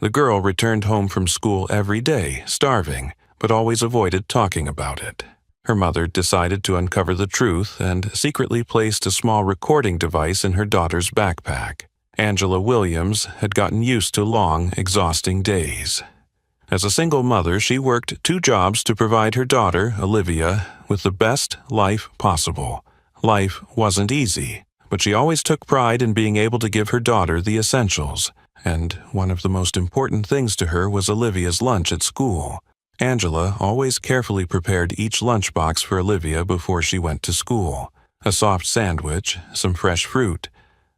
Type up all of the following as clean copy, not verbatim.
The girl returned home from school every day, starving, but always avoided talking about it. Her mother decided to uncover the truth and secretly placed a small recording device in her daughter's backpack. Angela Williams had gotten used to long, exhausting days. As a single mother, she worked 2 jobs to provide her daughter, Olivia, with the best life possible. Life wasn't easy, but she always took pride in being able to give her daughter the essentials, and one of the most important things to her was Olivia's lunch at school. Angela always carefully prepared each lunchbox for Olivia before she went to school. A soft sandwich, some fresh fruit,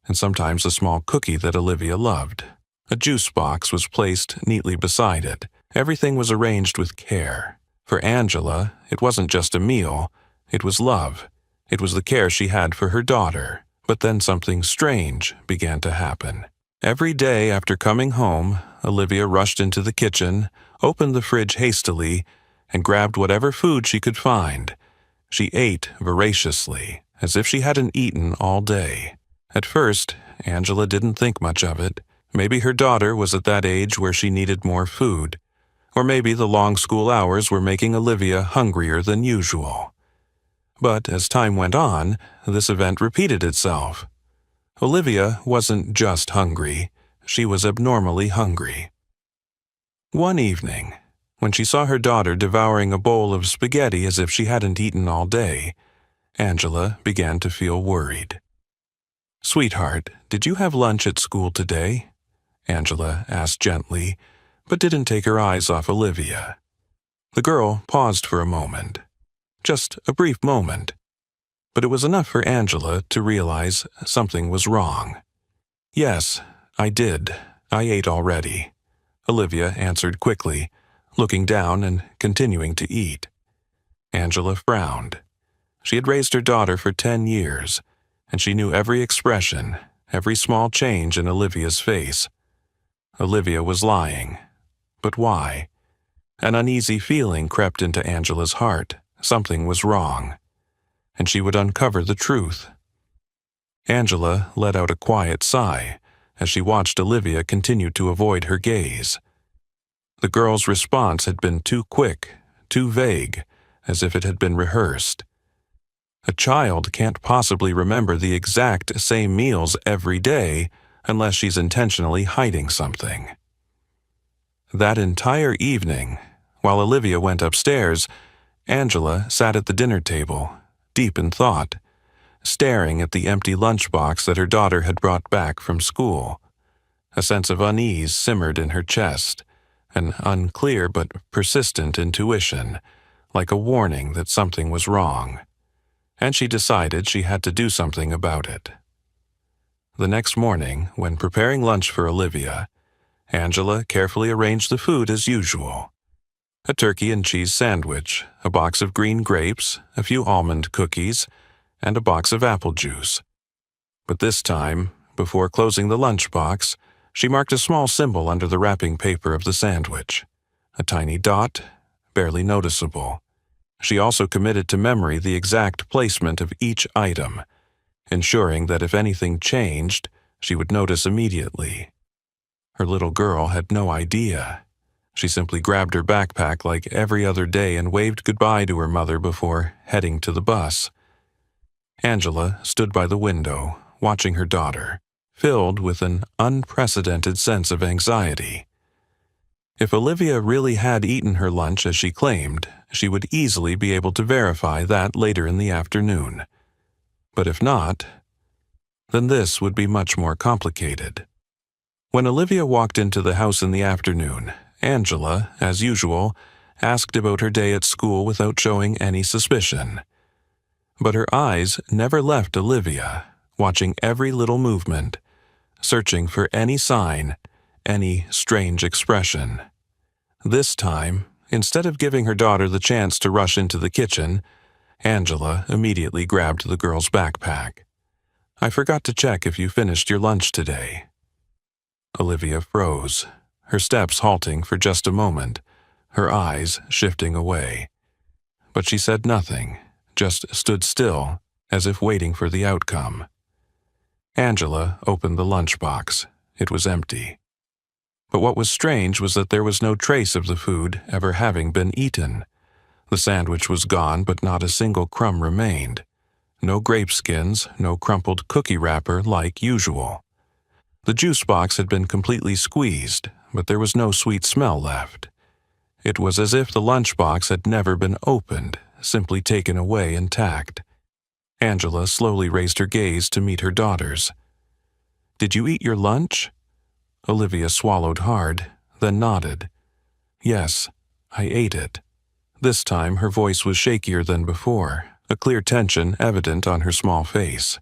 and sometimes a small cookie that Olivia loved. A juice box was placed neatly beside it. Everything was arranged with care. For Angela, it wasn't just a meal, it was love. It was the care she had for her daughter. But then something strange began to happen. Every day after coming home, Olivia rushed into the kitchen, opened the fridge hastily, and grabbed whatever food she could find. She ate voraciously, as if she hadn't eaten all day. At first, Angela didn't think much of it. Maybe her daughter was at that age where she needed more food. Or maybe the long school hours were making Olivia hungrier than usual. But as time went on, this event repeated itself. Olivia wasn't just hungry, she was abnormally hungry. One evening, when she saw her daughter devouring a bowl of spaghetti as if she hadn't eaten all day, Angela began to feel worried. "Sweetheart, did you have lunch at school today?" Angela asked gently, but didn't take her eyes off Olivia. The girl paused for a moment. Just a brief moment. But it was enough for Angela to realize something was wrong. "Yes, I did. I ate already," Olivia answered quickly, looking down and continuing to eat. Angela frowned. She had raised her daughter for 10 years, and she knew every expression, every small change in Olivia's face. Olivia was lying. But why? An uneasy feeling crept into Angela's heart. Something was wrong, and she would uncover the truth. Angela let out a quiet sigh as she watched Olivia continue to avoid her gaze. The girl's response had been too quick, too vague, as if it had been rehearsed. A child can't possibly remember the exact same meals every day unless she's intentionally hiding something. That entire evening, while Olivia went upstairs, Angela sat at the dinner table, deep in thought, staring at the empty lunchbox that her daughter had brought back from school. A sense of unease simmered in her chest, an unclear but persistent intuition, like a warning that something was wrong. And she decided she had to do something about it. The next morning, when preparing lunch for Olivia, Angela carefully arranged the food as usual. A turkey and cheese sandwich, a box of green grapes, a few almond cookies, and a box of apple juice. But this time, before closing the lunchbox, she marked a small symbol under the wrapping paper of the sandwich. A tiny dot, barely noticeable. She also committed to memory the exact placement of each item, ensuring that if anything changed, she would notice immediately. Her little girl had no idea. She simply grabbed her backpack like every other day and waved goodbye to her mother before heading to the bus. Angela stood by the window, watching her daughter, filled with an unprecedented sense of anxiety. If Olivia really had eaten her lunch as she claimed, she would easily be able to verify that later in the afternoon. But if not, then this would be much more complicated. When Olivia walked into the house in the afternoon, Angela, as usual, asked about her day at school without showing any suspicion. But her eyes never left Olivia, watching every little movement, searching for any sign, any strange expression. This time, instead of giving her daughter the chance to rush into the kitchen, Angela immediately grabbed the girl's backpack. "I forgot to check if you finished your lunch today." Olivia froze, her steps halting for just a moment, her eyes shifting away. But she said nothing, just stood still, as if waiting for the outcome. Angela opened the lunchbox. It was empty. But what was strange was that there was no trace of the food ever having been eaten. The sandwich was gone, but not a single crumb remained. No grape skins, no crumpled cookie wrapper like usual. The juice box had been completely squeezed, but there was no sweet smell left. It was as if the lunchbox had never been opened, simply taken away intact. Angela slowly raised her gaze to meet her daughter's. "Did you eat your lunch?" Olivia swallowed hard, then nodded. "Yes, I ate it." This time her voice was shakier than before, a clear tension evident on her small face.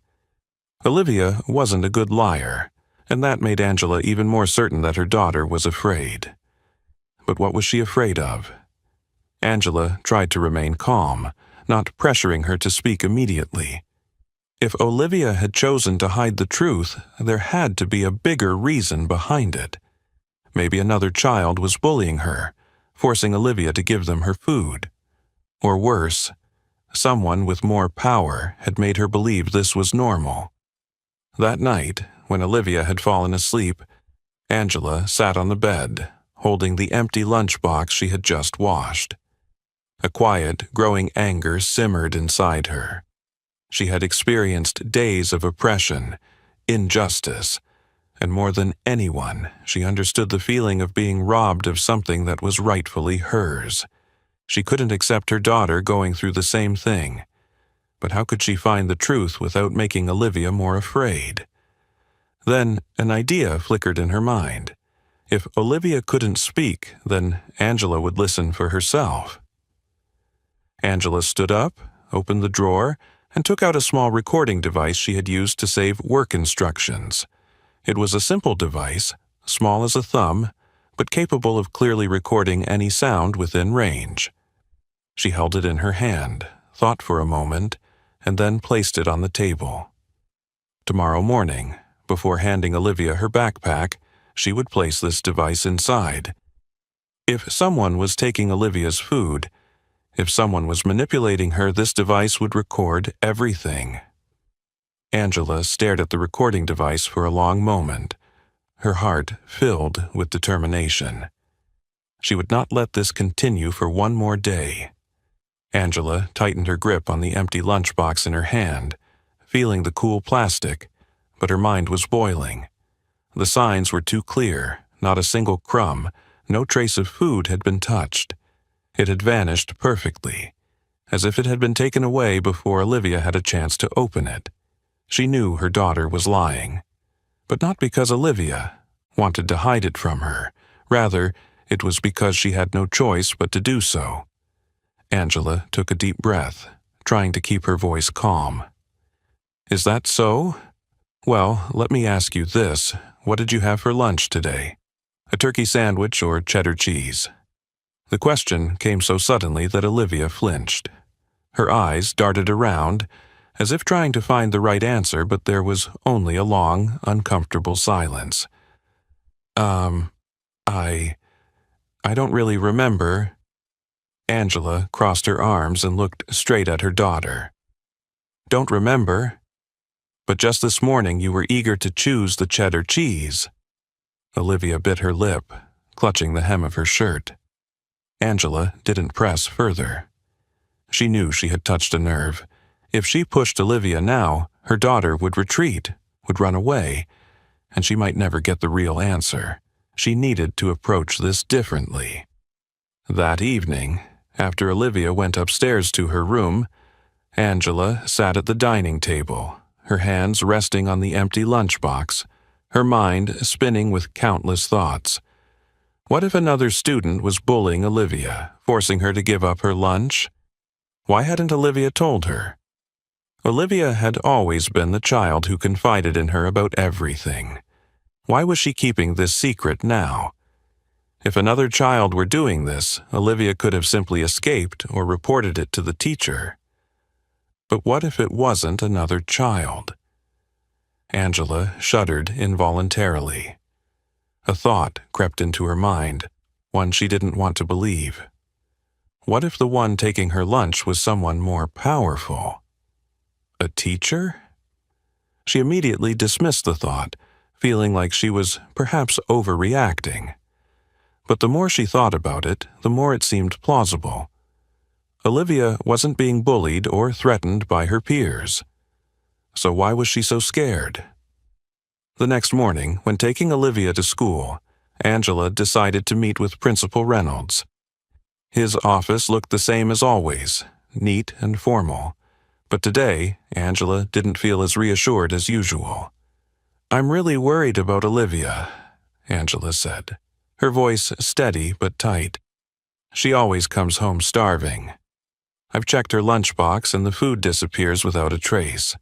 Olivia wasn't a good liar, and that made Angela even more certain that her daughter was afraid. But what was she afraid of? Angela tried to remain calm, not pressuring her to speak immediately. If Olivia had chosen to hide the truth, there had to be a bigger reason behind it. Maybe another child was bullying her, forcing Olivia to give them her food. Or worse, someone with more power had made her believe this was normal. That night, when Olivia had fallen asleep, Angela sat on the bed, holding the empty lunchbox she had just washed. A quiet, growing anger simmered inside her. She had experienced days of oppression, injustice, and more than anyone, she understood the feeling of being robbed of something that was rightfully hers. She couldn't accept her daughter going through the same thing. But how could she find the truth without making Olivia more afraid? Then an idea flickered in her mind. If Olivia couldn't speak, then Angela would listen for herself. Angela stood up, opened the drawer, and took out a small recording device she had used to save work instructions. It was a simple device, small as a thumb, but capable of clearly recording any sound within range. She held it in her hand, thought for a moment, and then placed it on the table. Tomorrow morning, before handing Olivia her backpack, she would place this device inside. If someone was taking Olivia's food, if someone was manipulating her, this device would record everything. Angela stared at the recording device for a long moment, her heart filled with determination. She would not let this continue for one more day. Angela tightened her grip on the empty lunchbox in her hand, feeling the cool plastic, but her mind was boiling. The signs were too clear, not a single crumb, no trace of food had been touched. It had vanished perfectly, as if it had been taken away before Olivia had a chance to open it. She knew her daughter was lying, but not because Olivia wanted to hide it from her. Rather, it was because she had no choice but to do so. Angela took a deep breath, trying to keep her voice calm. "Is that so? Well, let me ask you this. What did you have for lunch today? A turkey sandwich or cheddar cheese?" The question came so suddenly that Olivia flinched. Her eyes darted around, as if trying to find the right answer, but there was only a long, uncomfortable silence. I don't really remember." Angela crossed her arms and looked straight at her daughter. "Don't remember? But just this morning you were eager to choose the cheddar cheese." Olivia bit her lip, clutching the hem of her shirt. Angela didn't press further. She knew she had touched a nerve. If she pushed Olivia now, her daughter would retreat, would run away, and she might never get the real answer. She needed to approach this differently. That evening, after Olivia went upstairs to her room, Angela sat at the dining table, her hands resting on the empty lunchbox, her mind spinning with countless thoughts. What if another student was bullying Olivia, forcing her to give up her lunch? Why hadn't Olivia told her? Olivia had always been the child who confided in her about everything. Why was she keeping this secret now? If another child were doing this, Olivia could have simply escaped or reported it to the teacher. But what if it wasn't another child? Angela shuddered involuntarily. A thought crept into her mind, one she didn't want to believe. What if the one taking her lunch was someone more powerful? A teacher? She immediately dismissed the thought, feeling like she was perhaps overreacting. But the more she thought about it, the more it seemed plausible. Olivia wasn't being bullied or threatened by her peers. So why was she so scared? The next morning, when taking Olivia to school, Angela decided to meet with Principal Reynolds. His office looked the same as always, neat and formal. But today, Angela didn't feel as reassured as usual. "I'm really worried about Olivia," Angela said, her voice steady but tight. "She always comes home starving. I've checked her lunchbox and the food disappears without a trace.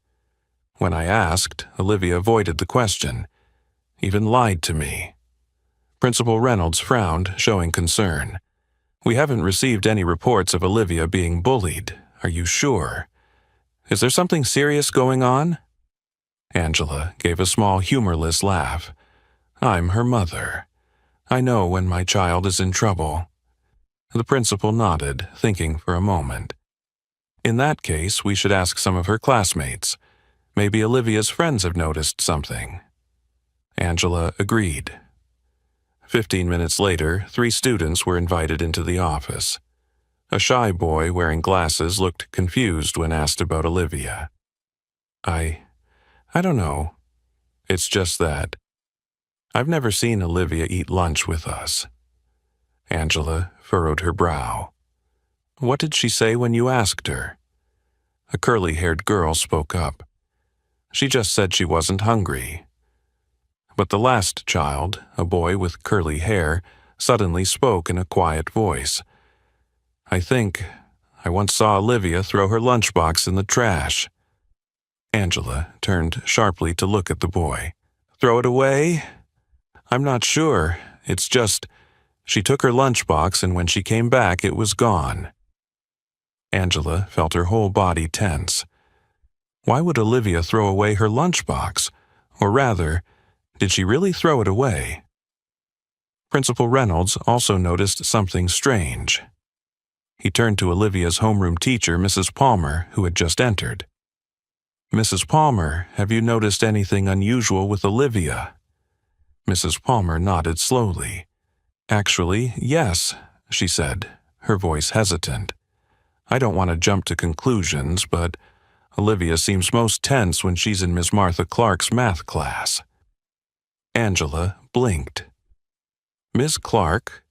When I asked, Olivia avoided the question, even lied to me." Principal Reynolds frowned, showing concern. "We haven't received any reports of Olivia being bullied. Are you sure? Is there something serious going on?" Angela gave a small, humorless laugh. "I'm her mother. I know when my child is in trouble." The principal nodded, thinking for a moment. "In that case, we should ask some of her classmates. Maybe Olivia's friends have noticed something." Angela agreed. 15 minutes later, 3 students were invited into the office. A shy boy wearing glasses looked confused when asked about Olivia. I don't know. It's just that I've never seen Olivia eat lunch with us." Angela furrowed her brow. "What did she say when you asked her?" A curly-haired girl spoke up. "She just said she wasn't hungry." But the last child, a boy with curly hair, suddenly spoke in a quiet voice. "I think I once saw Olivia throw her lunchbox in the trash." Angela turned sharply to look at the boy. "Throw it away?" "I'm not sure. It's just, she took her lunchbox and when she came back it was gone." Angela felt her whole body tense. Why would Olivia throw away her lunchbox? Or rather, did she really throw it away? Principal Reynolds also noticed something strange. He turned to Olivia's homeroom teacher, Mrs. Palmer, who had just entered. "Mrs. Palmer, have you noticed anything unusual with Olivia?" Mrs. Palmer nodded slowly. "Actually, yes," she said, her voice hesitant. "I don't want to jump to conclusions, but Olivia seems most tense when she's in Miss Martha Clark's math class." Angela blinked. Miss Clark?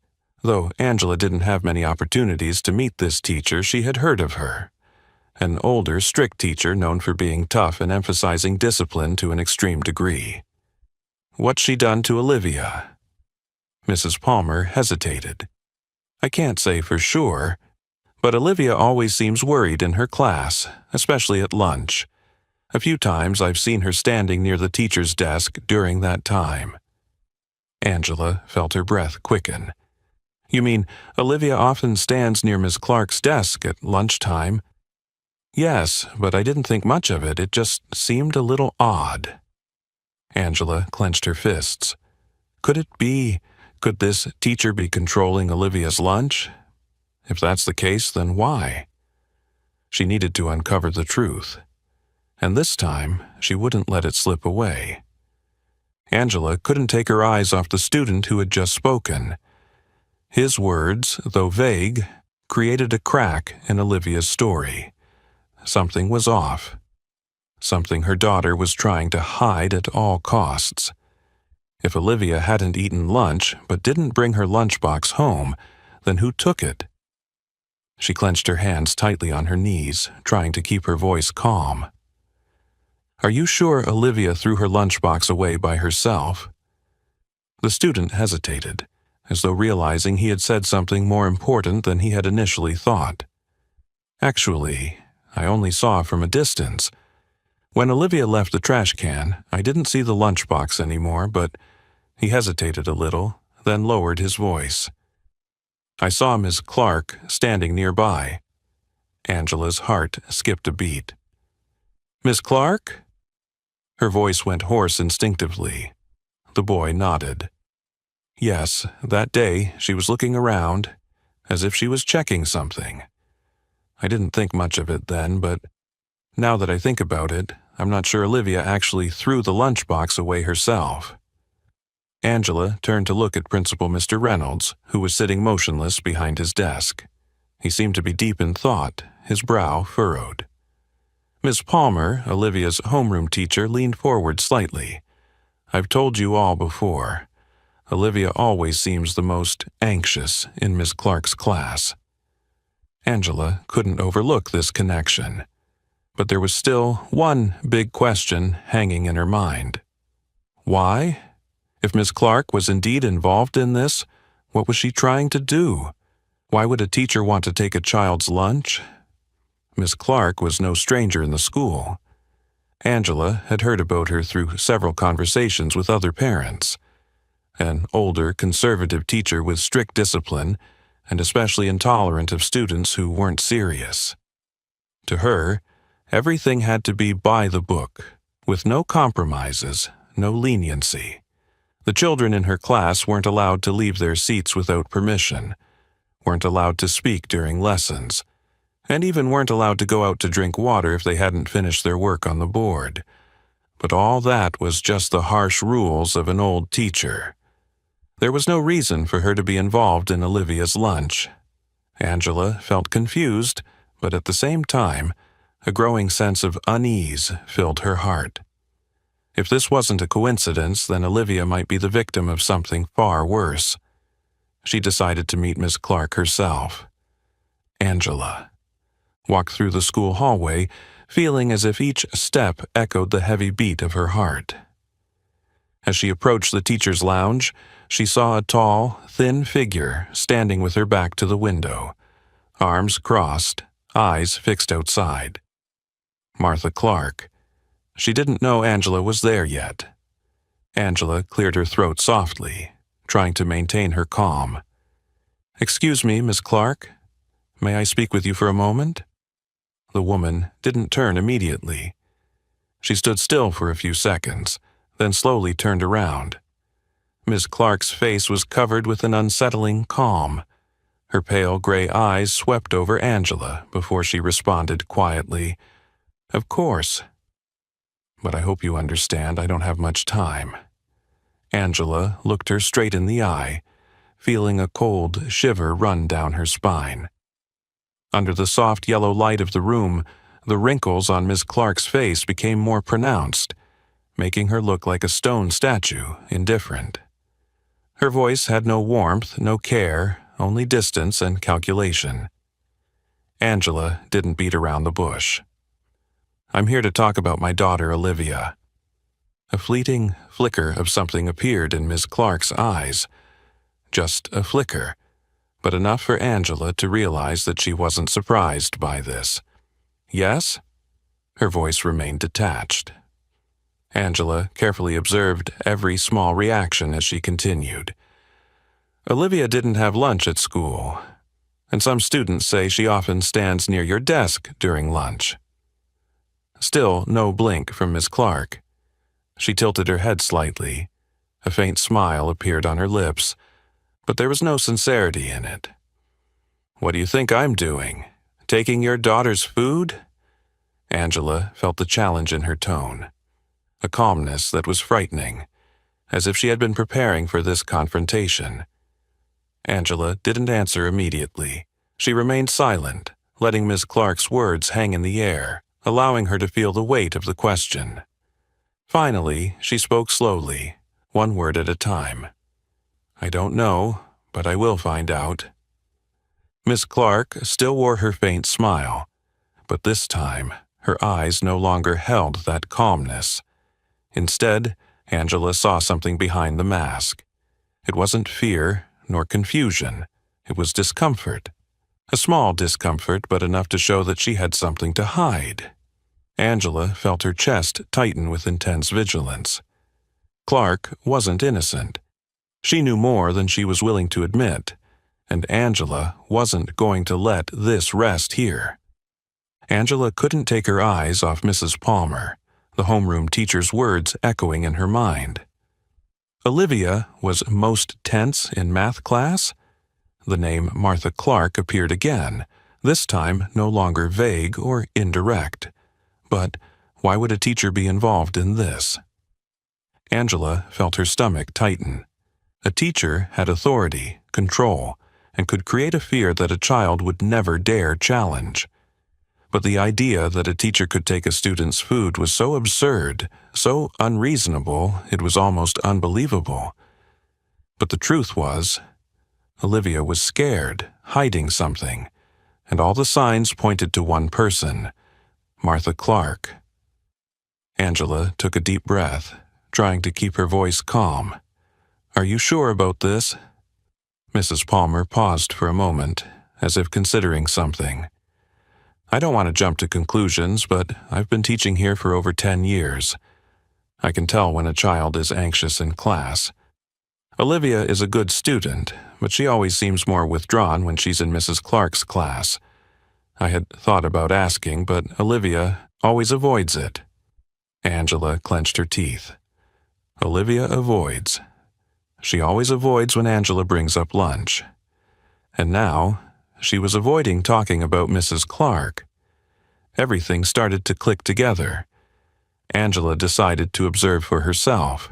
Though Angela didn't have many opportunities to meet this teacher, she had heard of her. An older, strict teacher known for being tough and emphasizing discipline to an extreme degree. "What's she done to Olivia?" Mrs. Palmer hesitated. "I can't say for sure, but Olivia always seems worried in her class, especially at lunch. A few times I've seen her standing near the teacher's desk during that time." Angela felt her breath quicken. "You mean Olivia often stands near Miss Clark's desk at lunchtime?" "Yes, but I didn't think much of it. It just seemed a little odd." Angela clenched her fists. Could this teacher be controlling Olivia's lunch? If that's the case, then why? She needed to uncover the truth. And this time, she wouldn't let it slip away. Angela couldn't take her eyes off the student who had just spoken. His words, though vague, created a crack in Olivia's story. Something was off. Something her daughter was trying to hide at all costs. If Olivia hadn't eaten lunch but didn't bring her lunchbox home, then who took it? She clenched her hands tightly on her knees, trying to keep her voice calm. "Are you sure Olivia threw her lunchbox away by herself?" The student hesitated, as though realizing he had said something more important than he had initially thought. "Actually, I only saw from a distance. When Olivia left the trash can, I didn't see the lunchbox anymore, but..." He hesitated a little, then lowered his voice. "I saw Miss Clark standing nearby." Angela's heart skipped a beat. "Miss Clark?" Her voice went hoarse instinctively. The boy nodded. "Yes, that day she was looking around, as if she was checking something. I didn't think much of it then, but now that I think about it, I'm not sure Olivia actually threw the lunchbox away herself." Angela turned to look at Principal Mr. Reynolds, who was sitting motionless behind his desk. He seemed to be deep in thought, his brow furrowed. Miss Palmer, Olivia's homeroom teacher, leaned forward slightly. "I've told you all before. Olivia always seems the most anxious in Miss Clark's class." Angela couldn't overlook this connection, but there was still one big question hanging in her mind. Why? If Miss Clark was indeed involved in this, what was she trying to do? Why would a teacher want to take a child's lunch? Miss Clark was no stranger in the school. Angela had heard about her through several conversations with other parents. An older, conservative teacher with strict discipline, and especially intolerant of students who weren't serious. To her, everything had to be by the book, with no compromises, no leniency. The children in her class weren't allowed to leave their seats without permission, weren't allowed to speak during lessons, and even weren't allowed to go out to drink water if they hadn't finished their work on the board. But all that was just the harsh rules of an old teacher. There was no reason for her to be involved in Olivia's lunch. Angela felt confused, but at the same time, a growing sense of unease filled her heart. If this wasn't a coincidence, then Olivia might be the victim of something far worse. She decided to meet Miss Clark herself. Angela walked through the school hallway, feeling as if each step echoed the heavy beat of her heart. As she approached the teacher's lounge, she saw a tall, thin figure standing with her back to the window, arms crossed, eyes fixed outside. Martha Clark. She didn't know Angela was there yet. Angela cleared her throat softly, trying to maintain her calm. "Excuse me, Miss Clark. May I speak with you for a moment?" The woman didn't turn immediately. She stood still for a few seconds, then slowly turned around. Miss Clark's face was covered with an unsettling calm. Her pale gray eyes swept over Angela before she responded quietly, "Of course. But I hope you understand I don't have much time." Angela looked her straight in the eye, feeling a cold shiver run down her spine. Under the soft yellow light of the room, the wrinkles on Miss Clark's face became more pronounced, making her look like a stone statue, indifferent. Her voice had no warmth, no care, only distance and calculation. Angela didn't beat around the bush. "I'm here to talk about my daughter, Olivia." A fleeting flicker of something appeared in Miss Clark's eyes. Just a flicker, but enough for Angela to realize that she wasn't surprised by this. "Yes?" Her voice remained detached. Angela carefully observed every small reaction as she continued. "Olivia didn't have lunch at school, and some students say she often stands near your desk during lunch." Still no blink from Miss Clark. She tilted her head slightly. A faint smile appeared on her lips, but there was no sincerity in it. "What do you think I'm doing? Taking your daughter's food?" Angela felt the challenge in her tone, a calmness that was frightening, as if she had been preparing for this confrontation. Angela didn't answer immediately. She remained silent, letting Miss Clark's words hang in the air, allowing her to feel the weight of the question. Finally, she spoke slowly, one word at a time. "I don't know, but I will find out." Miss Clark still wore her faint smile, but this time her eyes no longer held that calmness. Instead, Angela saw something behind the mask. It wasn't fear nor confusion. It was discomfort. A small discomfort, but enough to show that she had something to hide. Angela felt her chest tighten with intense vigilance. Clark wasn't innocent. She knew more than she was willing to admit, and Angela wasn't going to let this rest here. Angela couldn't take her eyes off Mrs. Palmer, the homeroom teacher's words echoing in her mind. Olivia was most tense in math class? The name Martha Clark appeared again, this time no longer vague or indirect. But why would a teacher be involved in this? Angela felt her stomach tighten. A teacher had authority, control, and could create a fear that a child would never dare challenge. But the idea that a teacher could take a student's food was so absurd, so unreasonable, it was almost unbelievable. But the truth was, Olivia was scared, hiding something, and all the signs pointed to one person, Martha Clark. Angela took a deep breath, trying to keep her voice calm. "Are you sure about this?" Mrs. Palmer paused for a moment, as if considering something. "I don't want to jump to conclusions, but I've been teaching here for over 10 years. I can tell when a child is anxious in class. Olivia is a good student, but she always seems more withdrawn when she's in Mrs. Clark's class. I had thought about asking, but Olivia always avoids it." Angela clenched her teeth. Olivia avoids. She always avoids when Angela brings up lunch. And now, she was avoiding talking about Mrs. Clark. Everything started to click together. Angela decided to observe for herself.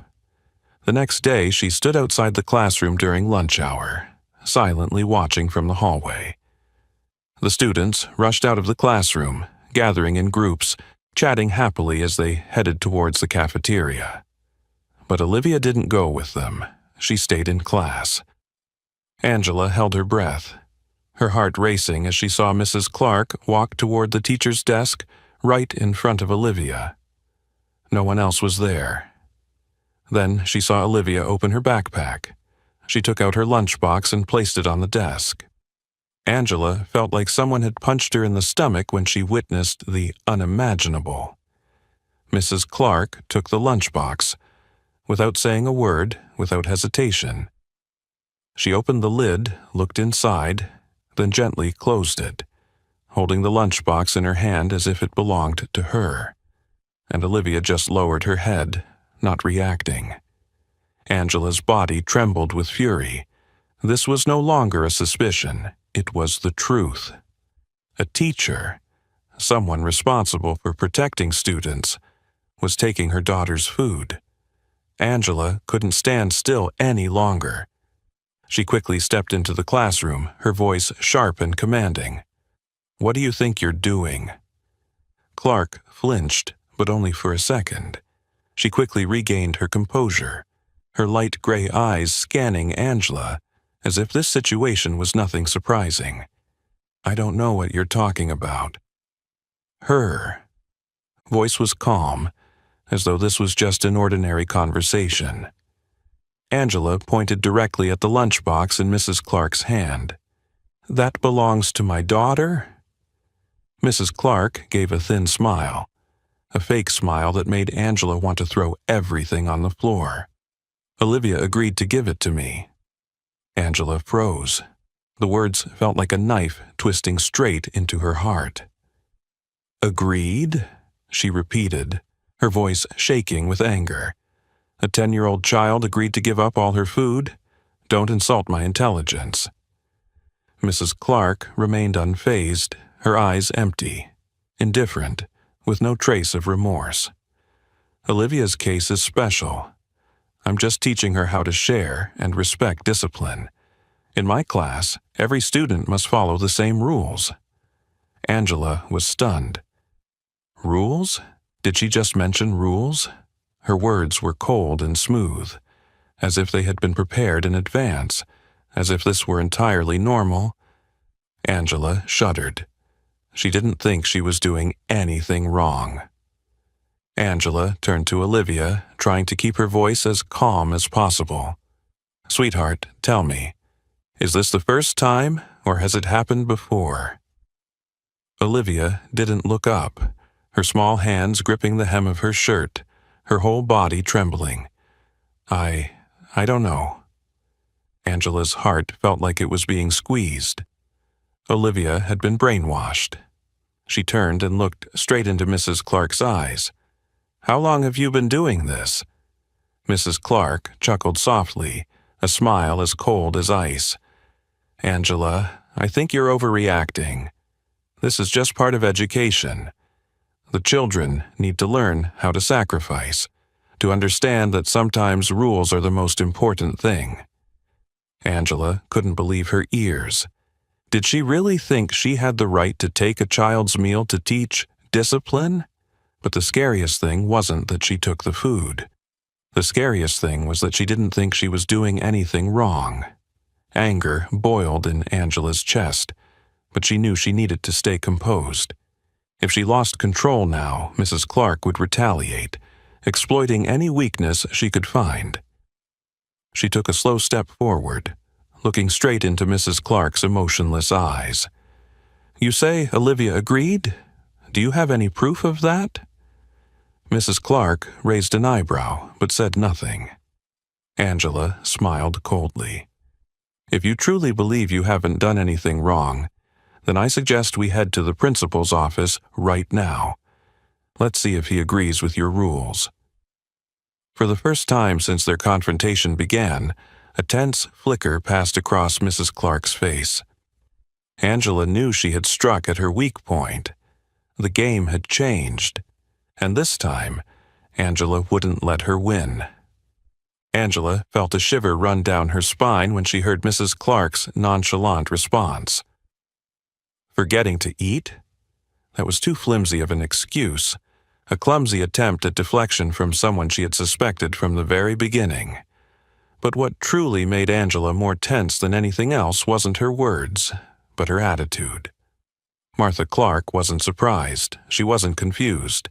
The next day, she stood outside the classroom during lunch hour, silently watching from the hallway. The students rushed out of the classroom, gathering in groups, chatting happily as they headed towards the cafeteria. But Olivia didn't go with them. She stayed in class. Angela held her breath, her heart racing as she saw Mrs. Clark walk toward the teacher's desk right in front of Olivia. No one else was there. Then she saw Olivia open her backpack. She took out her lunchbox and placed it on the desk. Angela felt like someone had punched her in the stomach when she witnessed the unimaginable. Mrs. Clark took the lunchbox, without saying a word, without hesitation. She opened the lid, looked inside, then gently closed it, holding the lunchbox in her hand as if it belonged to her. And Olivia just lowered her head, not reacting. Angela's body trembled with fury. This was no longer a suspicion. It was the truth. A teacher, someone responsible for protecting students, was taking her daughter's food. Angela couldn't stand still any longer. She quickly stepped into the classroom, her voice sharp and commanding. "What do you think you're doing?" Clark flinched, but only for a second. She quickly regained her composure, her light gray eyes scanning Angela, as if this situation was nothing surprising. "I don't know what you're talking about." Her voice was calm, as though this was just an ordinary conversation. Angela pointed directly at the lunchbox in Mrs. Clark's hand. "That belongs to my daughter?" Mrs. Clark gave a thin smile, a fake smile that made Angela want to throw everything on the floor. "Olivia agreed to give it to me." Angela froze. The words felt like a knife twisting straight into her heart. "Agreed?" she repeated, her voice shaking with anger. "A 10-year-old child agreed to give up all her food? Don't insult my intelligence." Mrs. Clark remained unfazed, her eyes empty, indifferent, with no trace of remorse. "Olivia's case is special. I'm just teaching her how to share and respect discipline. In my class, every student must follow the same rules." Angela was stunned. Rules? Did she just mention rules? Her words were cold and smooth, as if they had been prepared in advance, as if this were entirely normal. Angela shuddered. She didn't think she was doing anything wrong. Angela turned to Olivia, trying to keep her voice as calm as possible. "Sweetheart, tell me, is this the first time, or has it happened before?" Olivia didn't look up, her small hands gripping the hem of her shirt, her whole body trembling. I don't know." Angela's heart felt like it was being squeezed. Olivia had been brainwashed. She turned and looked straight into Mrs. Clark's eyes. "How long have you been doing this?" Mrs. Clark chuckled softly, a smile as cold as ice. "Angela, I think you're overreacting. This is just part of education. The children need to learn how to sacrifice, to understand that sometimes rules are the most important thing. Angela couldn't believe her ears. Did she really think she had the right to take a child's meal to teach discipline? But the scariest thing wasn't that she took the food. The scariest thing was that she didn't think she was doing anything wrong. Anger boiled in Angela's chest, but she knew she needed to stay composed. If she lost control now, Mrs. Clark would retaliate, exploiting any weakness she could find. She took a slow step forward, looking straight into Mrs. Clark's emotionless eyes. "You say Olivia agreed? Do you have any proof of that?" Mrs. Clark raised an eyebrow, but said nothing. Angela smiled coldly. "If you truly believe you haven't done anything wrong, then I suggest we head to the principal's office right now. Let's see if he agrees with your rules." For the first time since their confrontation began, a tense flicker passed across Mrs. Clark's face. Angela knew she had struck at her weak point. The game had changed, and this time, Angela wouldn't let her win. Angela felt a shiver run down her spine when she heard Mrs. Clark's nonchalant response. Forgetting to eat? That was too flimsy of an excuse, a clumsy attempt at deflection from someone she had suspected from the very beginning. But what truly made Angela more tense than anything else wasn't her words, but her attitude. Martha Clark wasn't surprised. She wasn't confused.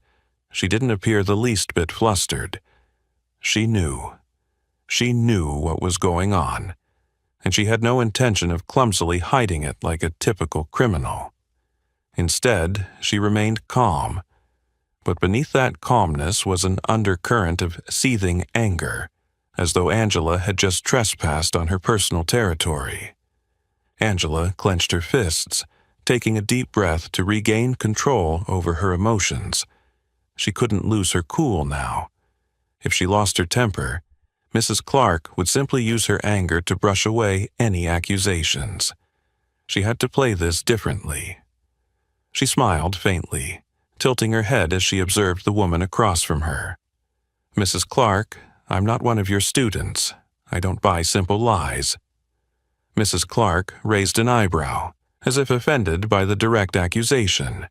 She didn't appear the least bit flustered. She knew. She knew what was going on, and she had no intention of clumsily hiding it like a typical criminal. Instead, she remained calm. But beneath that calmness was an undercurrent of seething anger, as though Angela had just trespassed on her personal territory. Angela clenched her fists, taking a deep breath to regain control over her emotions. She couldn't lose her cool now. If she lost her temper, Mrs. Clark would simply use her anger to brush away any accusations. She had to play this differently. She smiled faintly, tilting her head as she observed the woman across from her. "Mrs. Clark, I'm not one of your students. I don't buy simple lies." Mrs. Clark raised an eyebrow, as if offended by the direct accusation.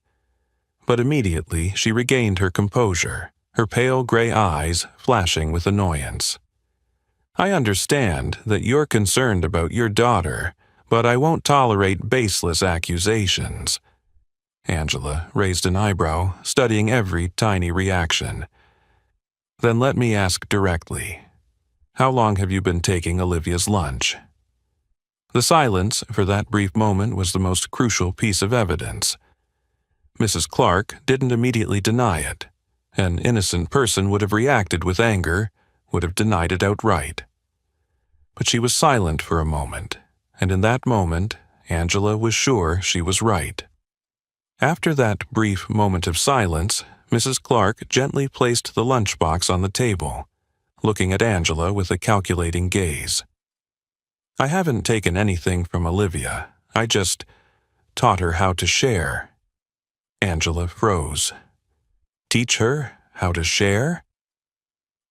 But immediately she regained her composure, her pale gray eyes flashing with annoyance. "I understand that you're concerned about your daughter, but I won't tolerate baseless accusations." Angela raised an eyebrow, studying every tiny reaction. "Then let me ask directly. How long have you been taking Olivia's lunch?" The silence for that brief moment was the most crucial piece of evidence. Mrs. Clark didn't immediately deny it. An innocent person would have reacted with anger, would have denied it outright. But she was silent for a moment, and in that moment, Angela was sure she was right. After that brief moment of silence, Mrs. Clark gently placed the lunchbox on the table, looking at Angela with a calculating gaze. "I haven't taken anything from Olivia. I just taught her how to share." Angela froze. Teach her how to share?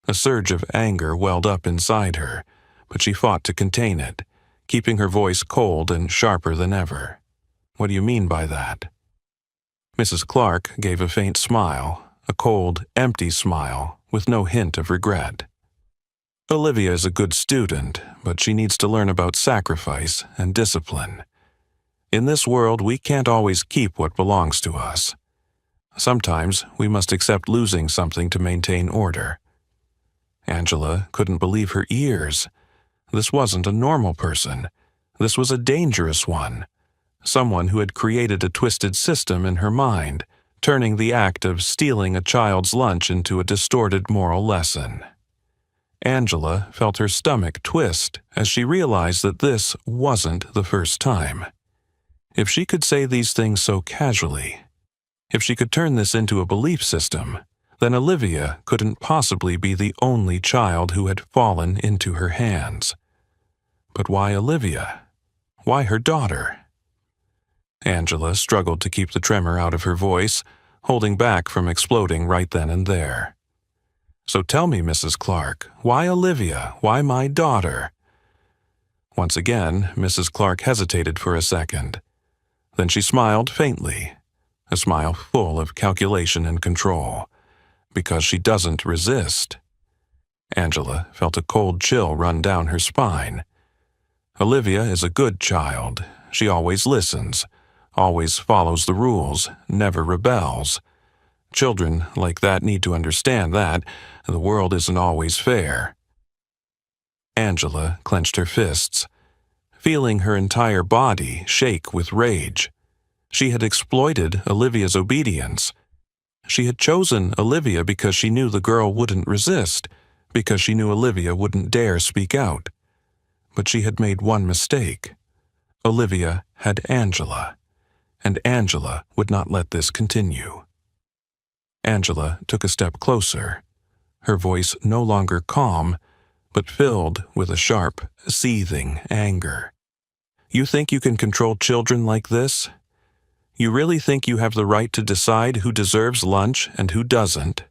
A surge of anger welled up inside her, but she fought to contain it, keeping her voice cold and sharper than ever. "What do you mean by that?" Mrs. Clark gave a faint smile, a cold, empty smile, with no hint of regret. "Olivia is a good student, but she needs to learn about sacrifice and discipline. In this world, we can't always keep what belongs to us. Sometimes we must accept losing something to maintain order." Angela couldn't believe her ears. This wasn't a normal person. This was a dangerous one. Someone who had created a twisted system in her mind, turning the act of stealing a child's lunch into a distorted moral lesson. Angela felt her stomach twist as she realized that this wasn't the first time. If she could say these things so casually, if she could turn this into a belief system, then Olivia couldn't possibly be the only child who had fallen into her hands. But why Olivia? Why her daughter? Angela struggled to keep the tremor out of her voice, holding back from exploding right then and there. "So tell me, Mrs. Clark, why Olivia? Why my daughter?" Once again, Mrs. Clark hesitated for a second. Then she smiled faintly, a smile full of calculation and control, because she doesn't resist. Angela felt a cold chill run down her spine. Olivia is a good child. She always listens, always follows the rules, never rebels. Children like that need to understand that the world isn't always fair. Angela clenched her fists, feeling her entire body shake with rage. She had exploited Olivia's obedience. She had chosen Olivia because she knew the girl wouldn't resist, because she knew Olivia wouldn't dare speak out. But she had made one mistake. Olivia had Angela, and Angela would not let this continue. Angela took a step closer, her voice no longer calm, but filled with a sharp, seething anger. You think you can control children like this? You really think you have the right to decide who deserves lunch and who doesn't?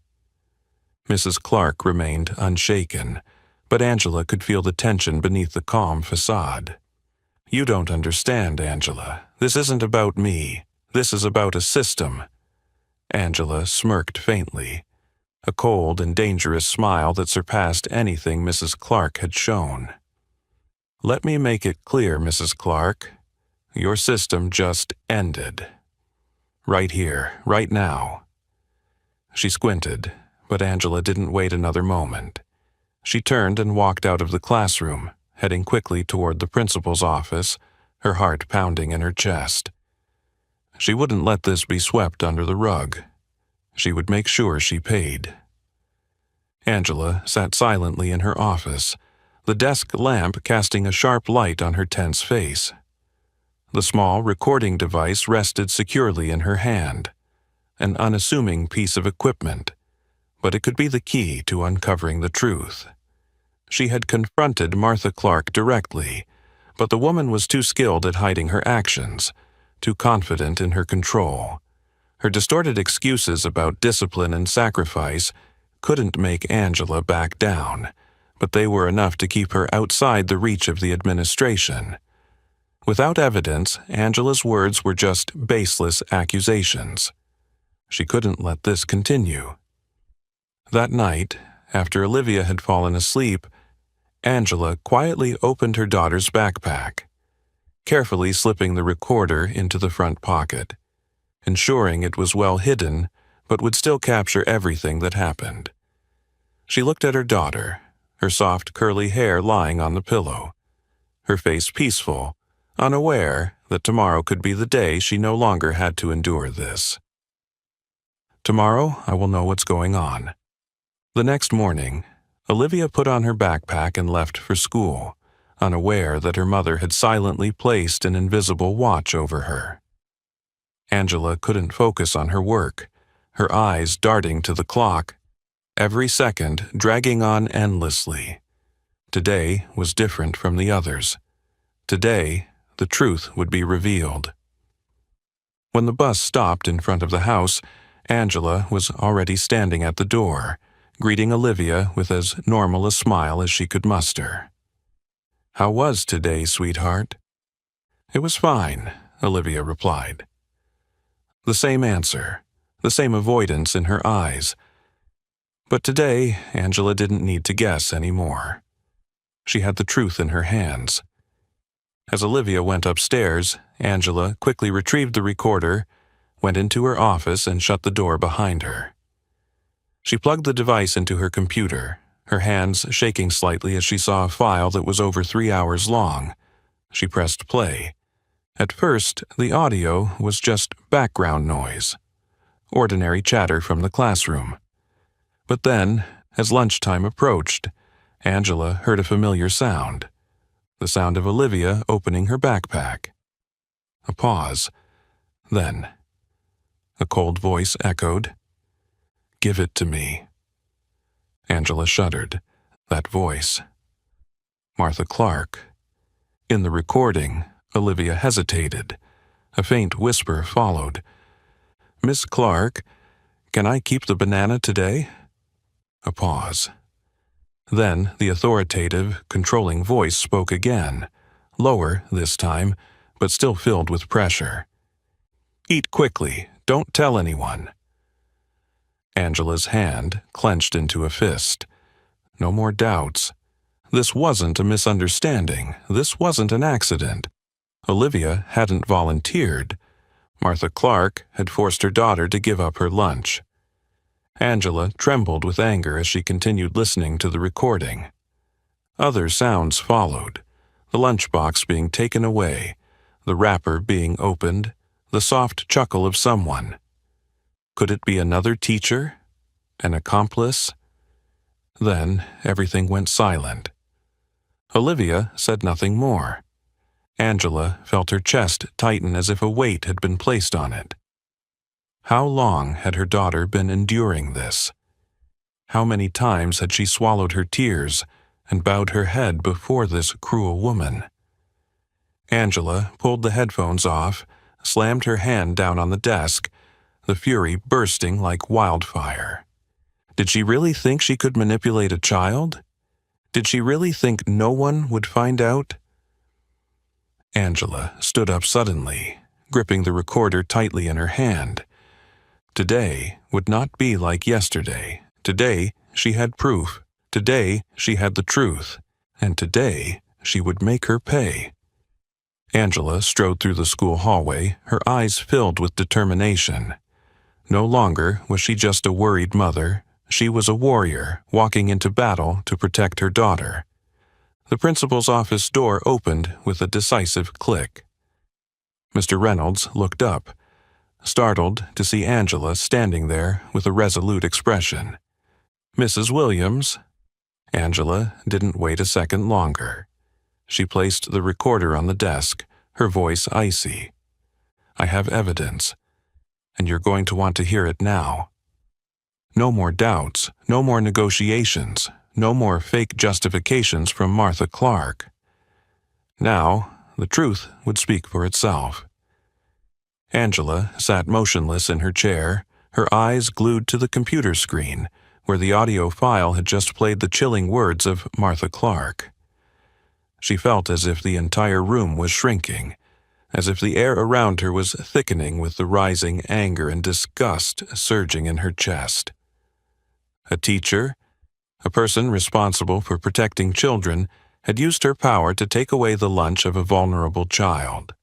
Mrs. Clark remained unshaken, but Angela could feel the tension beneath the calm facade. You don't understand, Angela. This isn't about me. This is about a system. Angela smirked faintly, a cold and dangerous smile that surpassed anything Mrs. Clark had shown. Let me make it clear, Mrs. Clark. Your system just ended. Right here, right now. She squinted, but Angela didn't wait another moment. She turned and walked out of the classroom, heading quickly toward the principal's office, her heart pounding in her chest. She wouldn't let this be swept under the rug. She would make sure she paid. Angela sat silently in her office, the desk lamp casting a sharp light on her tense face. The small recording device rested securely in her hand, an unassuming piece of equipment, but it could be the key to uncovering the truth. She had confronted Martha Clark directly, but the woman was too skilled at hiding her actions, too confident in her control. Her distorted excuses about discipline and sacrifice couldn't make Angela back down, but they were enough to keep her outside the reach of the administration. Without evidence, Angela's words were just baseless accusations. She couldn't let this continue. That night, after Olivia had fallen asleep, Angela quietly opened her daughter's backpack, carefully slipping the recorder into the front pocket, ensuring it was well hidden but would still capture everything that happened. She looked at her daughter, her soft curly hair lying on the pillow, her face peaceful, unaware that tomorrow could be the day she no longer had to endure this. Tomorrow I will know what's going on. The next morning, Olivia put on her backpack and left for school, unaware that her mother had silently placed an invisible watch over her. Angela couldn't focus on her work, her eyes darting to the clock, every second dragging on endlessly. Today was different from the others. Today, the truth would be revealed. When the bus stopped in front of the house, Angela was already standing at the door, greeting Olivia with as normal a smile as she could muster. "How was today, sweetheart?" "It was fine," Olivia replied. The same answer, the same avoidance in her eyes. But today, Angela didn't need to guess anymore. She had the truth in her hands. As Olivia went upstairs, Angela quickly retrieved the recorder, went into her office, and shut the door behind her. She plugged the device into her computer, her hands shaking slightly as she saw a file that was over 3 hours long. She pressed play. At first, the audio was just background noise, ordinary chatter from the classroom. But then, as lunchtime approached, Angela heard a familiar sound, the sound of Olivia opening her backpack. A pause. Then, a cold voice echoed, "Give it to me." Angela shuddered. That voice. Martha Clark. In the recording, Olivia hesitated. A faint whisper followed. "Miss Clark, can I keep the banana today?" A pause. Then the authoritative, controlling voice spoke again, lower this time, but still filled with pressure. "Eat quickly. Don't tell anyone." Angela's hand clenched into a fist. No more doubts. This wasn't a misunderstanding. This wasn't an accident. Olivia hadn't volunteered. Martha Clark had forced her daughter to give up her lunch. Angela trembled with anger as she continued listening to the recording. Other sounds followed, the lunchbox being taken away, the wrapper being opened, the soft chuckle of someone. Could it be another teacher? An accomplice? Then everything went silent. Olivia said nothing more. Angela felt her chest tighten as if a weight had been placed on it. How long had her daughter been enduring this? How many times had she swallowed her tears and bowed her head before this cruel woman? Angela pulled the headphones off, slammed her hand down on the desk, the fury bursting like wildfire. Did she really think she could manipulate a child? Did she really think no one would find out? Angela stood up suddenly, gripping the recorder tightly in her hand. Today would not be like yesterday. Today she had proof. Today she had the truth. And today she would make her pay. Angela strode through the school hallway, her eyes filled with determination. No longer was she just a worried mother. She was a warrior walking into battle to protect her daughter. The principal's office door opened with a decisive click. Mr. Reynolds looked up, startled to see Angela standing there with a resolute expression. "Mrs. Williams?" Angela didn't wait a second longer. She placed the recorder on the desk, her voice icy. "I have evidence, and you're going to want to hear it now. No more doubts, no more negotiations, no more fake justifications from Martha Clark. Now, the truth would speak for itself." Angela sat motionless in her chair, her eyes glued to the computer screen, where the audio file had just played the chilling words of Martha Clark. She felt as if the entire room was shrinking, as if the air around her was thickening with the rising anger and disgust surging in her chest. A teacher, a person responsible for protecting children, had used her power to take away the lunch of a vulnerable child.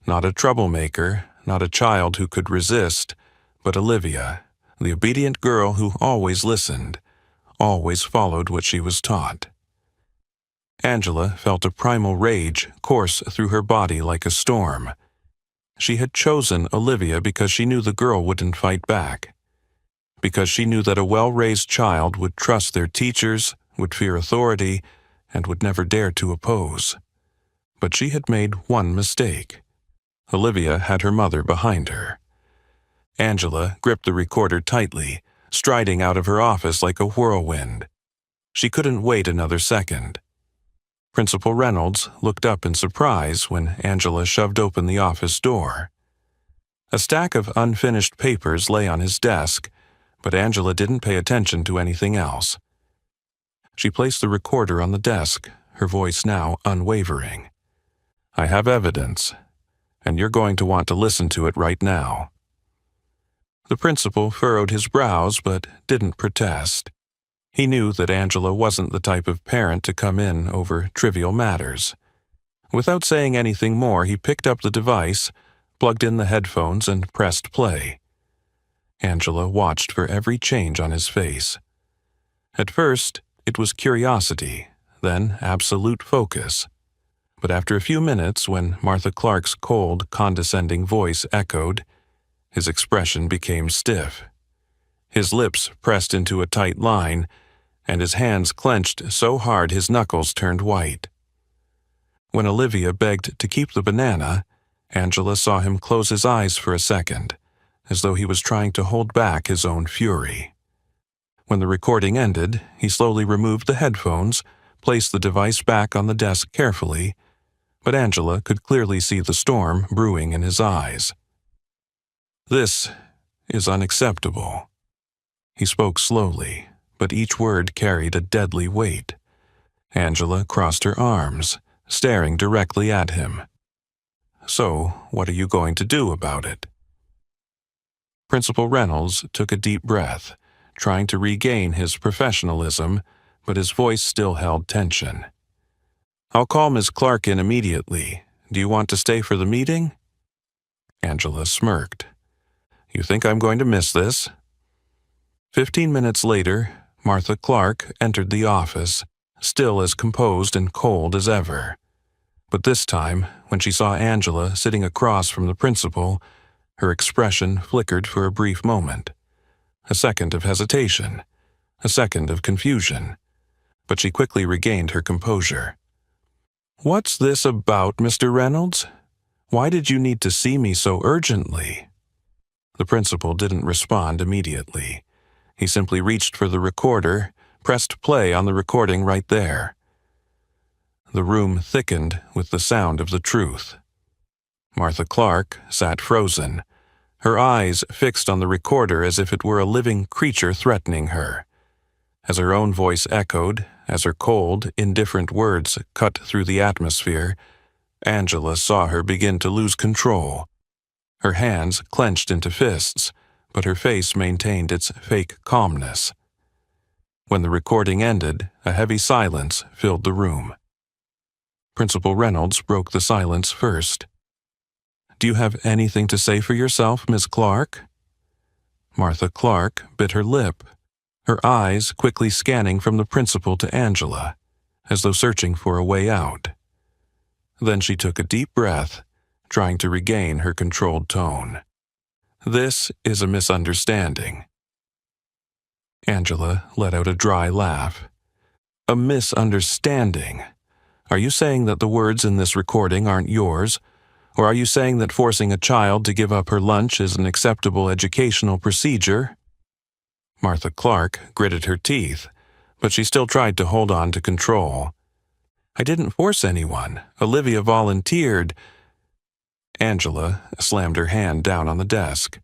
Not a troublemaker, not a child who could resist, but Olivia, the obedient girl who always listened, always followed what she was taught. Angela felt a primal rage course through her body like a storm. She had chosen Olivia because she knew the girl wouldn't fight back, because she knew that a well-raised child would trust their teachers, would fear authority, and would never dare to oppose. But she had made one mistake. Olivia had her mother behind her. Angela gripped the recorder tightly, striding out of her office like a whirlwind. She couldn't wait another second. Principal Reynolds looked up in surprise when Angela shoved open the office door. A stack of unfinished papers lay on his desk, but Angela didn't pay attention to anything else. She placed the recorder on the desk, her voice now unwavering. "I have evidence, and you're going to want to listen to it right now." The principal furrowed his brows but didn't protest. He knew that Angela wasn't the type of parent to come in over trivial matters. Without saying anything more, he picked up the device, plugged in the headphones, and pressed play. Angela watched for every change on his face. At first, it was curiosity, then absolute focus. But after a few minutes, when Martha Clark's cold, condescending voice echoed, his expression became stiff. His lips pressed into a tight line, and his hands clenched so hard his knuckles turned white. When Olivia begged to keep the banana, Angela saw him close his eyes for a second, as though he was trying to hold back his own fury. When the recording ended, he slowly removed the headphones, placed the device back on the desk carefully, but Angela could clearly see the storm brewing in his eyes. "This is unacceptable." He spoke slowly, but each word carried a deadly weight. Angela crossed her arms, staring directly at him. "So, what are you going to do about it?" Principal Reynolds took a deep breath, trying to regain his professionalism, but his voice still held tension. "I'll call Ms. Clark in immediately. Do you want to stay for the meeting?" Angela smirked. "You think I'm going to miss this?" 15 minutes later, Martha Clark entered the office, still as composed and cold as ever. But this time, when she saw Angela sitting across from the principal, her expression flickered for a brief moment. A second of hesitation, a second of confusion, but she quickly regained her composure. "What's this about, Mr. Reynolds? Why did you need to see me so urgently?" The principal didn't respond immediately. He simply reached for the recorder, pressed play on the recording right there. The room thickened with the sound of the truth. Martha Clark sat frozen, her eyes fixed on the recorder as if it were a living creature threatening her. As her own voice echoed, as her cold, indifferent words cut through the atmosphere, Angela saw her begin to lose control. Her hands clenched into fists, but her face maintained its fake calmness. When the recording ended, a heavy silence filled the room. Principal Reynolds broke the silence first. "Do you have anything to say for yourself, Miss Clark?" Martha Clark bit her lip, her eyes quickly scanning from the principal to Angela, as though searching for a way out. Then she took a deep breath, trying to regain her controlled tone. "This is a misunderstanding." Angela let out a dry laugh. "A misunderstanding? Are you saying that the words in this recording aren't yours? Or are you saying that forcing a child to give up her lunch is an acceptable educational procedure?" Martha Clark gritted her teeth, but she still tried to hold on to control. "I didn't force anyone. Olivia volunteered." Angela slammed her hand down on the desk.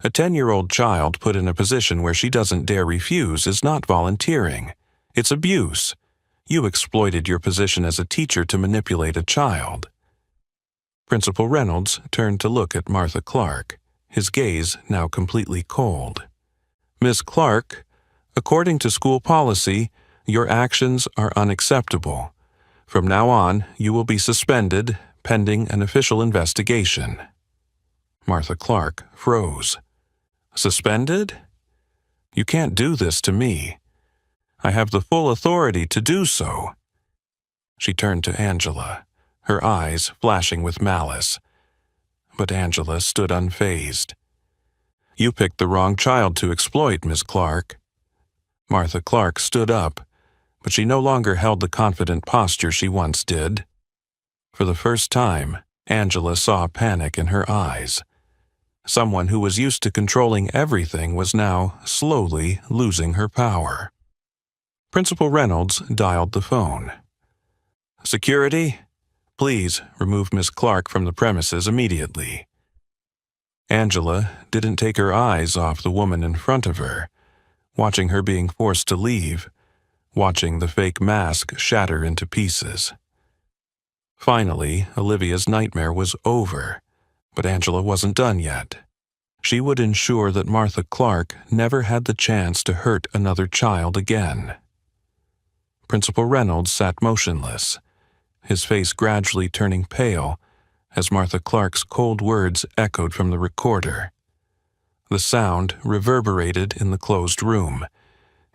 "A 10-year-old child put in a position where she doesn't dare refuse is not volunteering. It's abuse. You exploited your position as a teacher to manipulate a child." Principal Reynolds turned to look at Martha Clark, his gaze now completely cold. "Miss Clark, according to school policy, your actions are unacceptable. From now on, you will be suspended, pending an official investigation." Martha Clark froze. "Suspended? You can't do this to me. I have the full authority to do so." She turned to Angela, her eyes flashing with malice. But Angela stood unfazed. "You picked the wrong child to exploit, Miss Clark." Martha Clark stood up, but she no longer held the confident posture she once did. For the first time, Angela saw panic in her eyes. Someone who was used to controlling everything was now slowly losing her power. Principal Reynolds dialed the phone. "Security? Please remove Miss Clark from the premises immediately." Angela didn't take her eyes off the woman in front of her, watching her being forced to leave, watching the fake mask shatter into pieces. Finally, Olivia's nightmare was over, but Angela wasn't done yet. She would ensure that Martha Clark never had the chance to hurt another child again. Principal Reynolds sat motionless, his face gradually turning pale as Martha Clark's cold words echoed from the recorder. The sound reverberated in the closed room,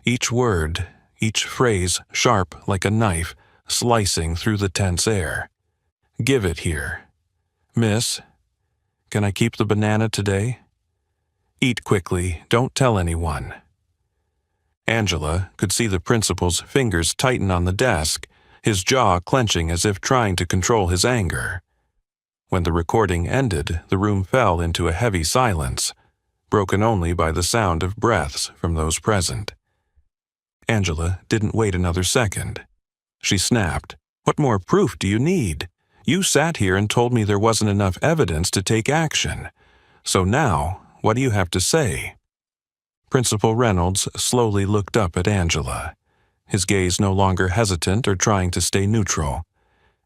each word, each phrase sharp like a knife slicing through the tense air. "Give it here. Miss, can I keep the banana today? Eat quickly, don't tell anyone." Angela could see the principal's fingers tighten on the desk, his jaw clenching as if trying to control his anger. When the recording ended, the room fell into a heavy silence, broken only by the sound of breaths from those present. Angela didn't wait another second. She snapped, "What more proof do you need? You sat here and told me there wasn't enough evidence to take action. So now, what do you have to say?" Principal Reynolds slowly looked up at Angela, his gaze no longer hesitant or trying to stay neutral.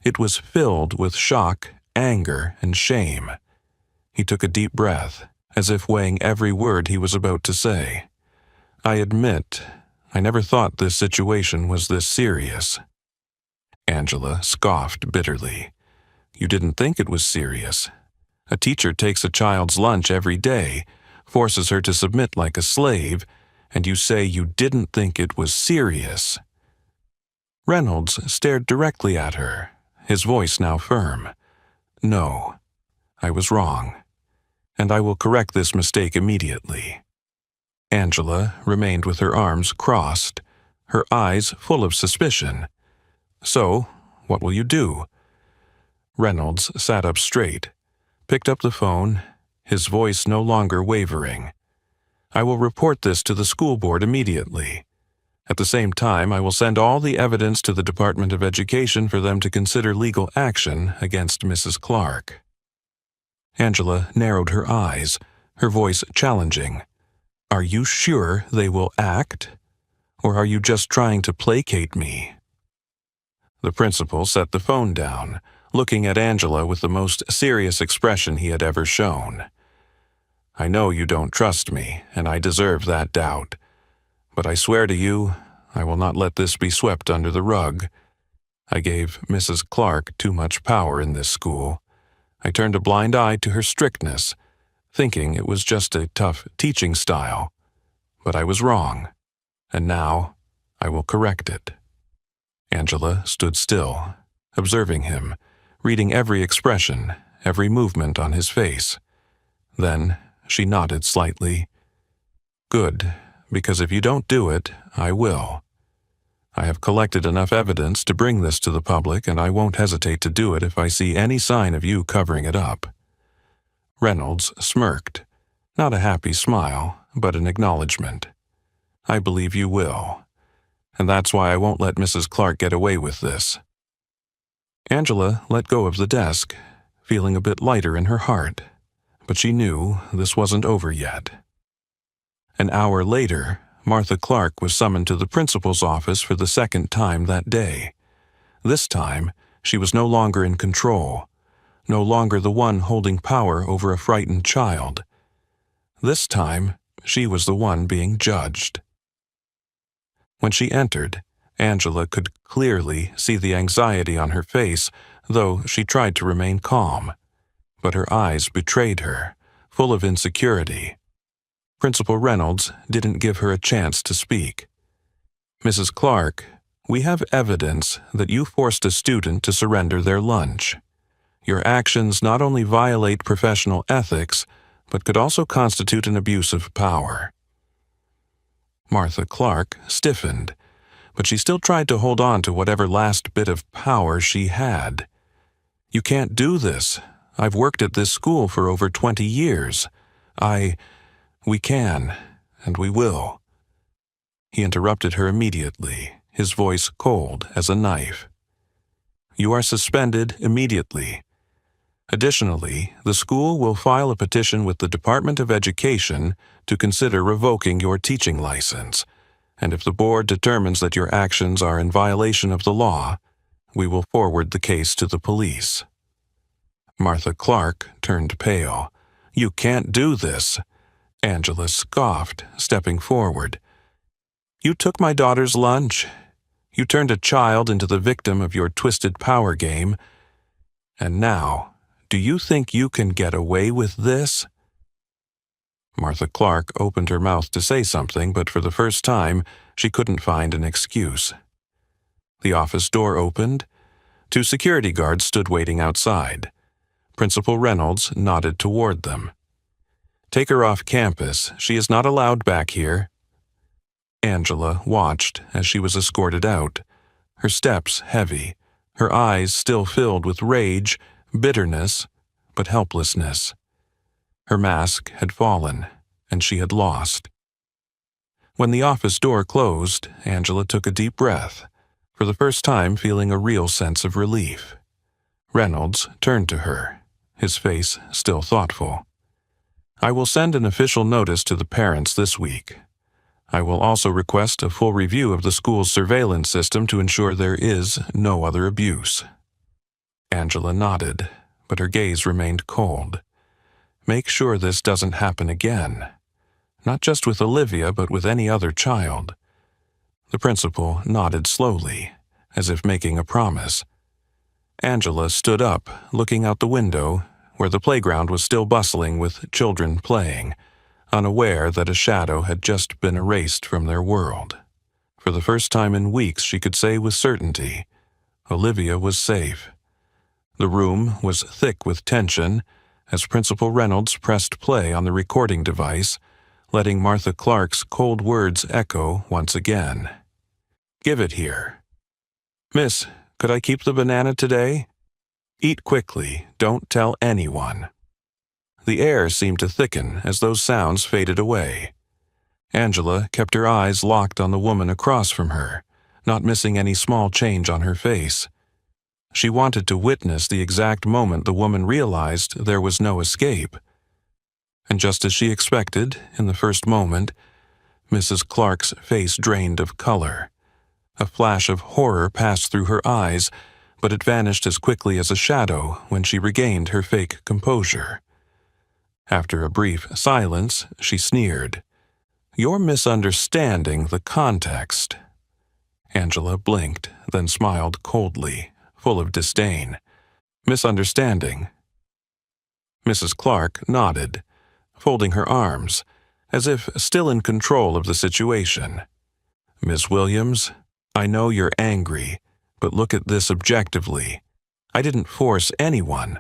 It was filled with shock, anger, and shame. He took a deep breath, as if weighing every word he was about to say. I admit, I never thought this situation was this serious. Angela scoffed bitterly. You didn't think it was serious. A teacher takes a child's lunch every day, forces her to submit like a slave, and you say you didn't think it was serious. Reynolds stared directly at her, his voice now firm. No, I was wrong, and I will correct this mistake immediately. Angela remained with her arms crossed, her eyes full of suspicion. So, what will you do? Reynolds sat up straight, picked up the phone, his voice no longer wavering. I will report this to the school board immediately. At the same time, I will send all the evidence to the Department of Education for them to consider legal action against Mrs. Clark. Angela narrowed her eyes, her voice challenging. Are you sure they will act? Or are you just trying to placate me? The principal set the phone down, looking at Angela with the most serious expression he had ever shown. I know you don't trust me, and I deserve that doubt. But I swear to you, I will not let this be swept under the rug. I gave Mrs. Clark too much power in this school. I turned a blind eye to her strictness, thinking it was just a tough teaching style. But I was wrong, and now I will correct it. Angela stood still, observing him, reading every expression, every movement on his face. Then she nodded slightly. Good, because if you don't do it, I will. I have collected enough evidence to bring this to the public, and I won't hesitate to do it if I see any sign of you covering it up. Reynolds smirked, not a happy smile, but an acknowledgement. I believe you will, and that's why I won't let Mrs. Clark get away with this. Angela let go of the desk, feeling a bit lighter in her heart, but she knew this wasn't over yet. An hour later, Martha Clark was summoned to the principal's office for the second time that day. This time, she was no longer in control, no longer the one holding power over a frightened child. This time, she was the one being judged. When she entered, Angela could clearly see the anxiety on her face, though she tried to remain calm. But her eyes betrayed her, full of insecurity. Principal Reynolds didn't give her a chance to speak. Mrs. Clark, we have evidence that you forced a student to surrender their lunch. Your actions not only violate professional ethics, but could also constitute an abuse of power. Martha Clark stiffened, but she still tried to hold on to whatever last bit of power she had. You can't do this. I've worked at this school for over 20 years. We can, and we will. He interrupted her immediately, his voice cold as a knife. You are suspended immediately. Additionally, the school will file a petition with the Department of Education to consider revoking your teaching license, and if the board determines that your actions are in violation of the law, we will forward the case to the police. Martha Clark turned pale. You can't do this. Angela scoffed, stepping forward. You took my daughter's lunch. You turned a child into the victim of your twisted power game. And now, do you think you can get away with this? Martha Clark opened her mouth to say something, but for the first time, she couldn't find an excuse. The office door opened. 2 security guards stood waiting outside. Principal Reynolds nodded toward them. Take her off campus. She is not allowed back here. Angela watched as she was escorted out, her steps heavy, her eyes still filled with rage, bitterness, but helplessness. Her mask had fallen, and she had lost. When the office door closed, Angela took a deep breath, for the first time feeling a real sense of relief. Reynolds turned to her, his face still thoughtful. I will send an official notice to the parents this week. I will also request a full review of the school's surveillance system to ensure there is no other abuse. Angela nodded, but her gaze remained cold. Make sure this doesn't happen again. Not just with Olivia, but with any other child. The principal nodded slowly, as if making a promise. Angela stood up, looking out the window, where the playground was still bustling with children playing, unaware that a shadow had just been erased from their world. For the first time in weeks, she could say with certainty, Olivia was safe. The room was thick with tension as Principal Reynolds pressed play on the recording device, letting Martha Clark's cold words echo once again. Give it here. Miss, could I keep the banana today? Eat quickly, don't tell anyone. The air seemed to thicken as those sounds faded away. Angela kept her eyes locked on the woman across from her, not missing any small change on her face. She wanted to witness the exact moment the woman realized there was no escape. And just as she expected, in the first moment, Mrs. Clark's face drained of color. A flash of horror passed through her eyes, but it vanished as quickly as a shadow when she regained her fake composure. After a brief silence, she sneered. You're misunderstanding the context. Angela blinked, then smiled coldly, full of disdain. Misunderstanding. Mrs. Clark nodded, folding her arms, as if still in control of the situation. Miss Williams, I know you're angry, but look at this objectively. I didn't force anyone.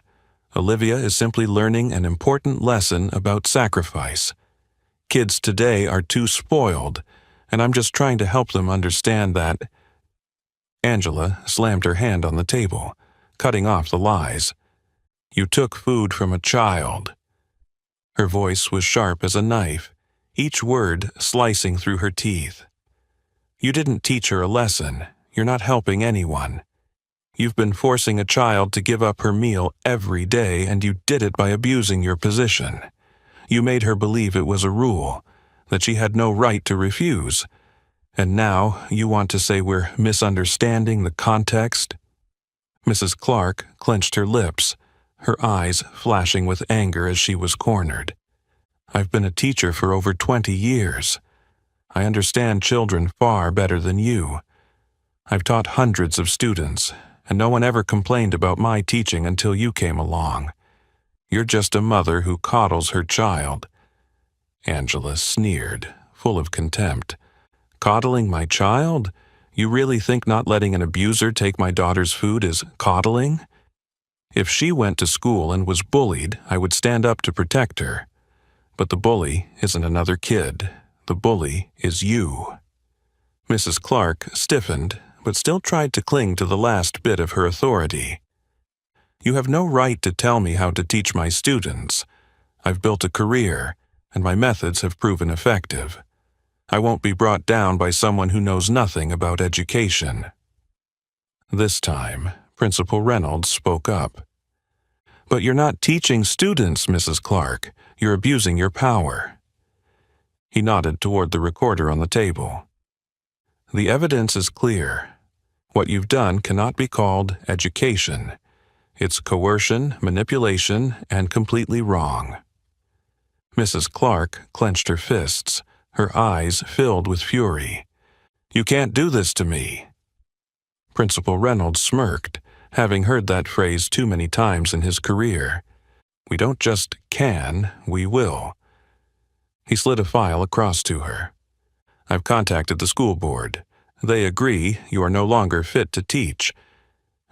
Olivia is simply learning an important lesson about sacrifice. Kids today are too spoiled, and I'm just trying to help them understand that. Angela slammed her hand on the table, cutting off the lies. You took food from a child. Her voice was sharp as a knife, each word slicing through her teeth. You didn't teach her a lesson. You're not helping anyone. You've been forcing a child to give up her meal every day, and you did it by abusing your position. You made her believe it was a rule, that she had no right to refuse. And now you want to say we're misunderstanding the context? Mrs. Clark clenched her lips, her eyes flashing with anger as she was cornered. I've been a teacher for over 20 years. I understand children far better than you. I've taught hundreds of students, and no one ever complained about my teaching until you came along. You're just a mother who coddles her child. Angela sneered, full of contempt. Coddling my child? You really think not letting an abuser take my daughter's food is coddling? If she went to school and was bullied, I would stand up to protect her. But the bully isn't another kid. The bully is you. Mrs. Clark stiffened, but still tried to cling to the last bit of her authority. You have no right to tell me how to teach my students. I've built a career, and my methods have proven effective. I won't be brought down by someone who knows nothing about education. This time, Principal Reynolds spoke up. But you're not teaching students, Mrs. Clark. You're abusing your power. He nodded toward the recorder on the table. The evidence is clear. What you've done cannot be called education. It's coercion, manipulation, and completely wrong. Mrs. Clark clenched her fists, her eyes filled with fury. You can't do this to me. Principal Reynolds smirked, having heard that phrase too many times in his career. We don't just can, we will. He slid a file across to her. I've contacted the school board. They agree you are no longer fit to teach.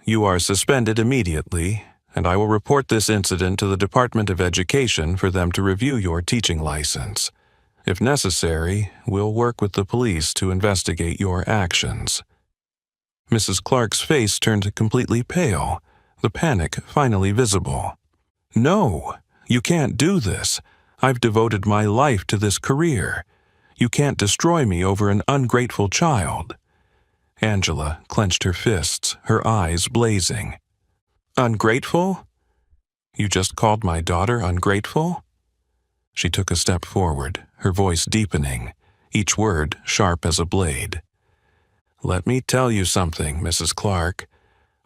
You are suspended immediately, and I will report this incident to the Department of Education for them to review your teaching license. If necessary, we'll work with the police to investigate your actions. Mrs. Clark's face turned completely pale, the panic finally visible. No, you can't do this. I've devoted my life to this career. You can't destroy me over an ungrateful child. Angela clenched her fists, her eyes blazing. Ungrateful? You just called my daughter ungrateful? She took a step forward, her voice deepening, each word sharp as a blade. Let me tell you something, Mrs. Clark.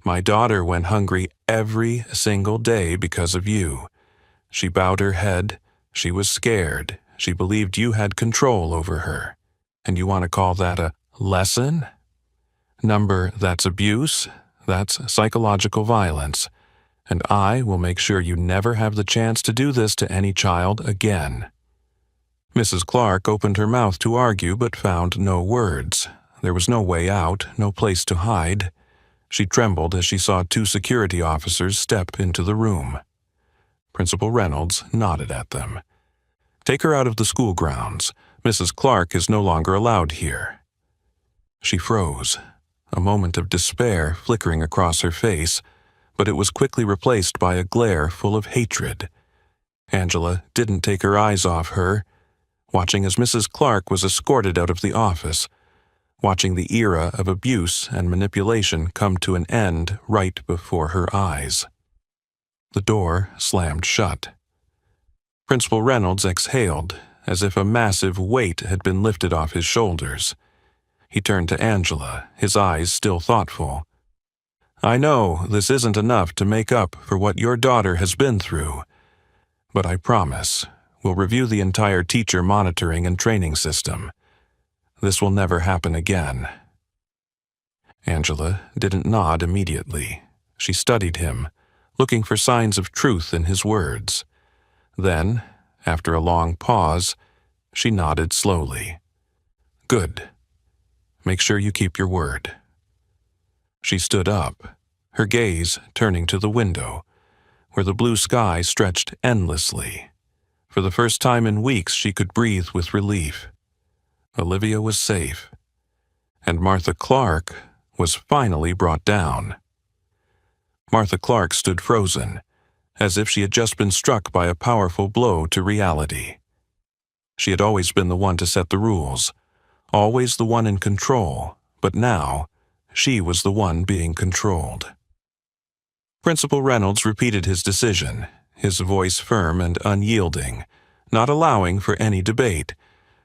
My daughter went hungry every single day because of you. She bowed her head. She was scared. She believed you had control over her. And you want to call that a lesson? Number, that's abuse. That's psychological violence. And I will make sure you never have the chance to do this to any child again. Mrs. Clark opened her mouth to argue but found no words. There was no way out, no place to hide. She trembled as she saw 2 security officers step into the room. Principal Reynolds nodded at them. Take her out of the school grounds. Mrs. Clark is no longer allowed here. She froze, a moment of despair flickering across her face, but it was quickly replaced by a glare full of hatred. Angela didn't take her eyes off her, watching as Mrs. Clark was escorted out of the office, watching the era of abuse and manipulation come to an end right before her eyes. The door slammed shut. Principal Reynolds exhaled, as if a massive weight had been lifted off his shoulders. He turned to Angela, his eyes still thoughtful. I know this isn't enough to make up for what your daughter has been through, but I promise we'll review the entire teacher monitoring and training system. This will never happen again. Angela didn't nod immediately. She studied him, looking for signs of truth in his words. Then, after a long pause, she nodded slowly. Good. Make sure you keep your word. She stood up, her gaze turning to the window, where the blue sky stretched endlessly. For the first time in weeks, she could breathe with relief. Olivia was safe, and Martha Clark was finally brought down. Martha Clark stood frozen, as if she had just been struck by a powerful blow to reality. She had always been the one to set the rules, always the one in control, but now she was the one being controlled. Principal Reynolds repeated his decision, his voice firm and unyielding, not allowing for any debate.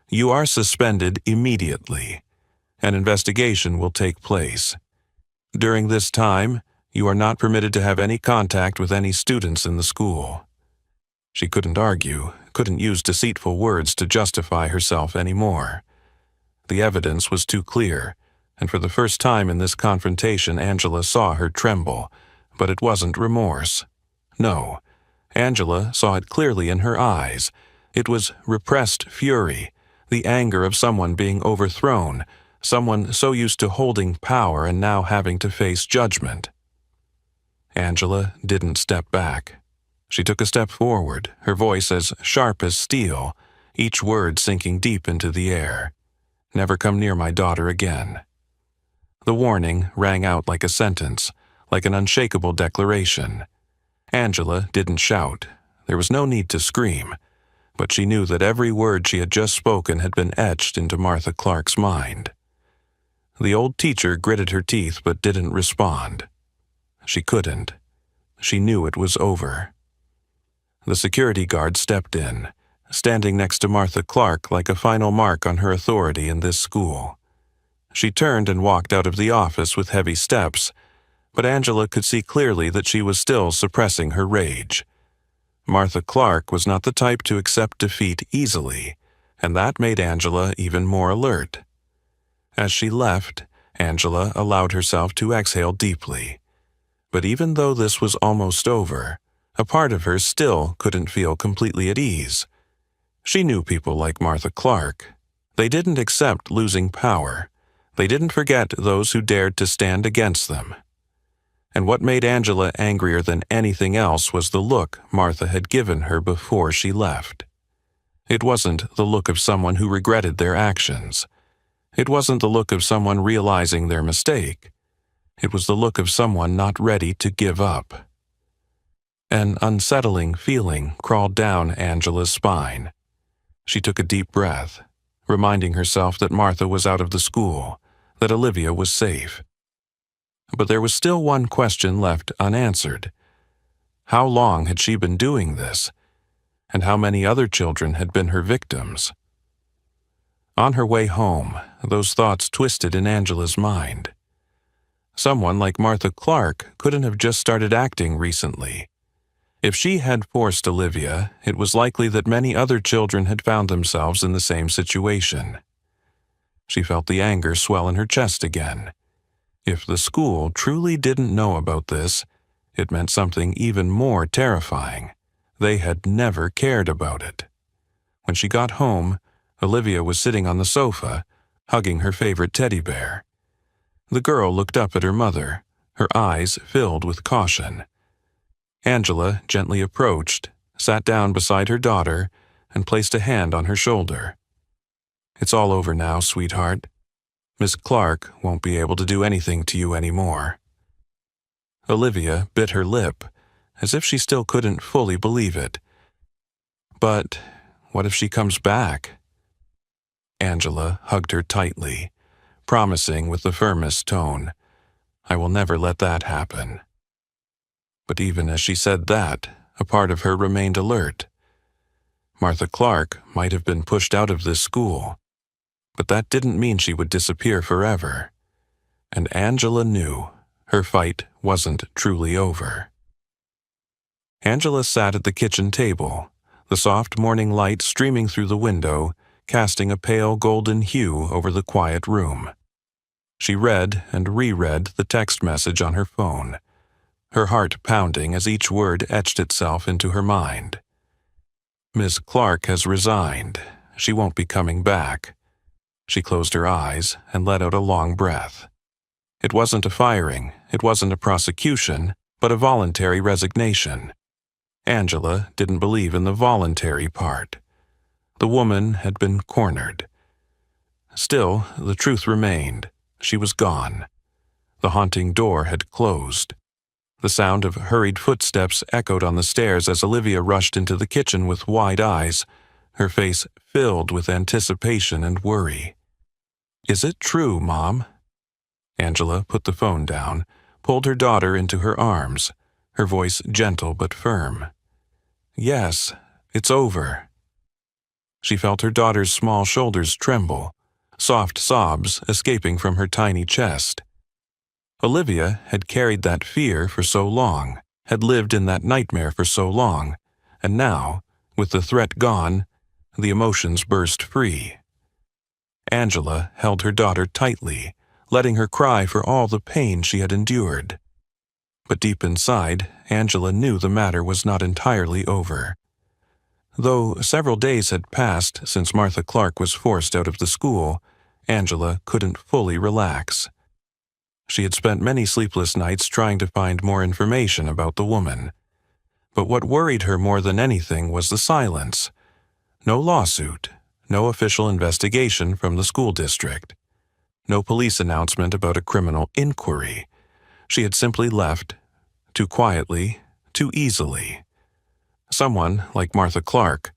You are suspended immediately. An investigation will take place. During this time, you are not permitted to have any contact with any students in the school. She couldn't argue, couldn't use deceitful words to justify herself anymore. The evidence was too clear, and for the first time in this confrontation, Angela saw her tremble, but it wasn't remorse. No, Angela saw it clearly in her eyes. It was repressed fury, the anger of someone being overthrown, someone so used to holding power and now having to face judgment. Angela didn't step back. She took a step forward, her voice as sharp as steel, each word sinking deep into the air. Never come near my daughter again. The warning rang out like a sentence, like an unshakable declaration. Angela didn't shout. There was no need to scream, but she knew that every word she had just spoken had been etched into Martha Clark's mind. The old teacher gritted her teeth but didn't respond. She couldn't. She knew it was over. The security guard stepped in, standing next to Martha Clark like a final mark on her authority in this school. She turned and walked out of the office with heavy steps, but Angela could see clearly that she was still suppressing her rage. Martha Clark was not the type to accept defeat easily, and that made Angela even more alert. As she left, Angela allowed herself to exhale deeply. But even though this was almost over, a part of her still couldn't feel completely at ease. She knew people like Martha Clark. They didn't accept losing power. They didn't forget those who dared to stand against them. And what made Angela angrier than anything else was the look Martha had given her before she left. It wasn't the look of someone who regretted their actions. It wasn't the look of someone realizing their mistake. It was the look of someone not ready to give up. An unsettling feeling crawled down Angela's spine. She took a deep breath, reminding herself that Martha was out of the school, that Olivia was safe. But there was still one question left unanswered. How long had she been doing this? And how many other children had been her victims? On her way home, those thoughts twisted in Angela's mind. Someone like Martha Clark couldn't have just started acting recently. If she had forced Olivia, it was likely that many other children had found themselves in the same situation. She felt the anger swell in her chest again. If the school truly didn't know about this, it meant something even more terrifying. They had never cared about it. When she got home, Olivia was sitting on the sofa, hugging her favorite teddy bear. The girl looked up at her mother, her eyes filled with caution. Angela gently approached, sat down beside her daughter, and placed a hand on her shoulder. "It's all over now, sweetheart. Miss Clark won't be able to do anything to you anymore." Olivia bit her lip, as if she still couldn't fully believe it. But what if she comes back? Angela hugged her tightly, promising with the firmest tone, "I will never let that happen." But even as she said that, a part of her remained alert. Martha Clark might have been pushed out of this school, but that didn't mean she would disappear forever. And Angela knew her fight wasn't truly over. Angela sat at the kitchen table, the soft morning light streaming through the window, casting a pale golden hue over the quiet room. She read and reread the text message on her phone, her heart pounding as each word etched itself into her mind. "Miss Clark has resigned. She won't be coming back." She closed her eyes and let out a long breath. It wasn't a firing, it wasn't a prosecution, but a voluntary resignation. Angela didn't believe in the voluntary part. The woman had been cornered. Still, the truth remained. She was gone. The haunting door had closed. The sound of hurried footsteps echoed on the stairs as Olivia rushed into the kitchen with wide eyes, her face filled with anticipation and worry. "Is it true, Mom?" Angela put the phone down, pulled her daughter into her arms, her voice gentle but firm. "Yes, it's over." She felt her daughter's small shoulders tremble, soft sobs escaping from her tiny chest. Olivia had carried that fear for so long, had lived in that nightmare for so long, and now, with the threat gone, the emotions burst free. Angela held her daughter tightly, letting her cry for all the pain she had endured. But deep inside, Angela knew the matter was not entirely over. Though several days had passed since Martha Clark was forced out of the school, Angela couldn't fully relax. She had spent many sleepless nights trying to find more information about the woman. But what worried her more than anything was the silence. No lawsuit, no official investigation from the school district, no police announcement about a criminal inquiry. She had simply left, too quietly, too easily. Someone like Martha Clark,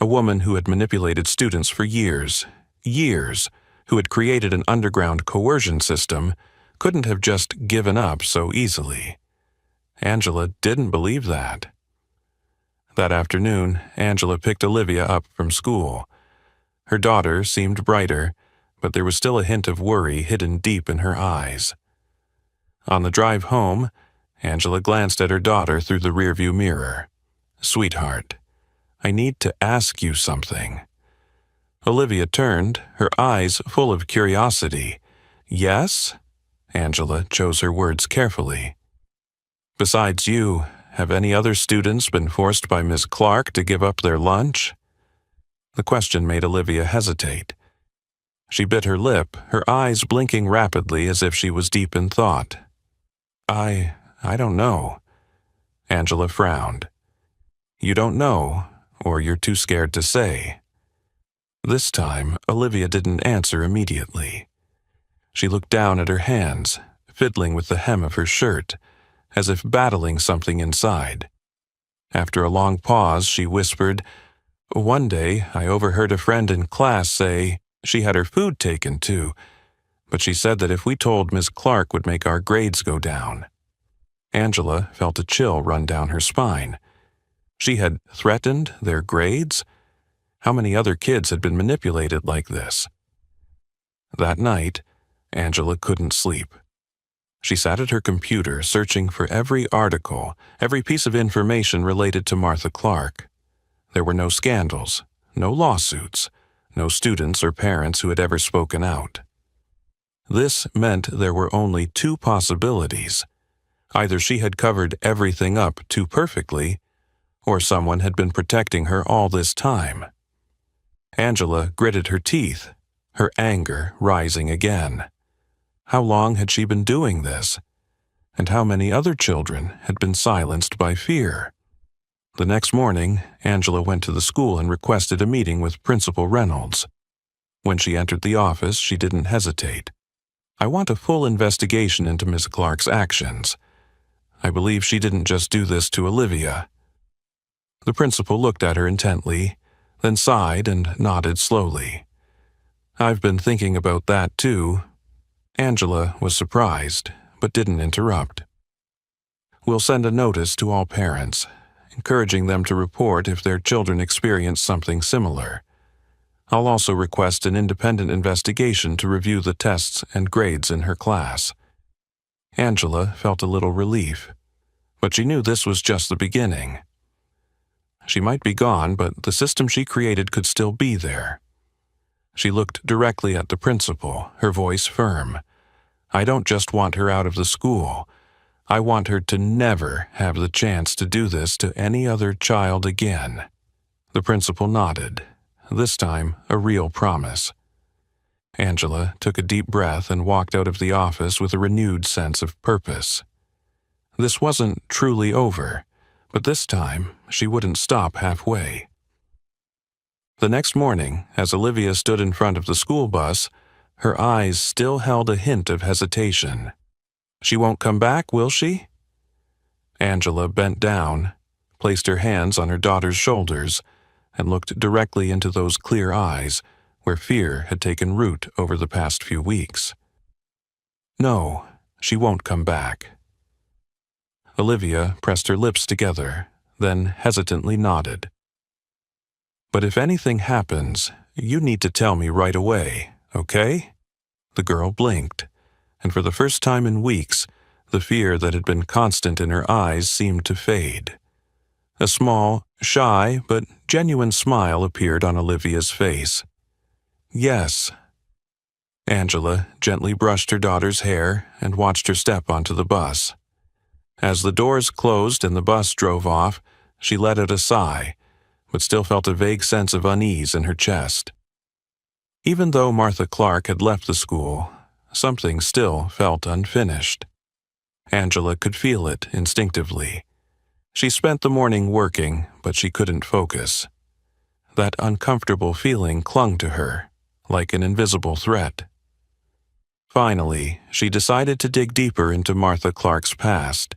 a woman who had manipulated students for years, who had created an underground coercion system, couldn't have just given up so easily. Angela didn't believe that. That afternoon, Angela picked Olivia up from school. Her daughter seemed brighter, but there was still a hint of worry hidden deep in her eyes. On the drive home, Angela glanced at her daughter through the rearview mirror. "Sweetheart, I need to ask you something." Olivia turned, her eyes full of curiosity. "Yes?" Angela chose her words carefully. "Besides you, have any other students been forced by Miss Clark to give up their lunch?" The question made Olivia hesitate. She bit her lip, her eyes blinking rapidly as if she was deep in thought. I don't know." Angela frowned. "You don't know, or you're too scared to say." This time, Olivia didn't answer immediately. She looked down at her hands, fiddling with the hem of her shirt, as if battling something inside. After a long pause, she whispered, "One day I overheard a friend in class say she had her food taken too, but she said that if we told Miss Clark would make our grades go down." Angela felt a chill run down her spine. She had threatened their grades? How many other kids had been manipulated like this? That night, Angela couldn't sleep. She sat at her computer searching for every article, every piece of information related to Martha Clark. There were no scandals, no lawsuits, no students or parents who had ever spoken out. This meant there were only two possibilities. Either she had covered everything up too perfectly, or someone had been protecting her all this time. Angela gritted her teeth, her anger rising again. How long had she been doing this? And how many other children had been silenced by fear? The next morning, Angela went to the school and requested a meeting with Principal Reynolds. When she entered the office, she didn't hesitate. "I want a full investigation into Miss Clark's actions. I believe she didn't just do this to Olivia." The principal looked at her intently, then sighed and nodded slowly. "I've been thinking about that too." Angela was surprised, but didn't interrupt. "We'll send a notice to all parents, encouraging them to report if their children experience something similar. I'll also request an independent investigation to review the tests and grades in her class." Angela felt a little relief, but she knew this was just the beginning. She might be gone, but the system she created could still be there. She looked directly at the principal, her voice firm. "I don't just want her out of the school. I want her to never have the chance to do this to any other child again." The principal nodded, this time a real promise. Angela took a deep breath and walked out of the office with a renewed sense of purpose. This wasn't truly over, but this time she wouldn't stop halfway. The next morning, as Olivia stood in front of the school bus, her eyes still held a hint of hesitation. "She won't come back, will she?" Angela bent down, placed her hands on her daughter's shoulders, and looked directly into those clear eyes where fear had taken root over the past few weeks. "No, she won't come back." Olivia pressed her lips together, then hesitantly nodded. "But if anything happens, you need to tell me right away, okay?" The girl blinked, and for the first time in weeks, the fear that had been constant in her eyes seemed to fade. A small, shy, but genuine smile appeared on Olivia's face. "Yes." Angela gently brushed her daughter's hair and watched her step onto the bus. As the doors closed and the bus drove off, she let out a sigh, but still felt a vague sense of unease in her chest. Even though Martha Clark had left the school, something still felt unfinished. Angela could feel it instinctively. She spent the morning working, but she couldn't focus. That uncomfortable feeling clung to her, like an invisible threat. Finally, she decided to dig deeper into Martha Clark's past.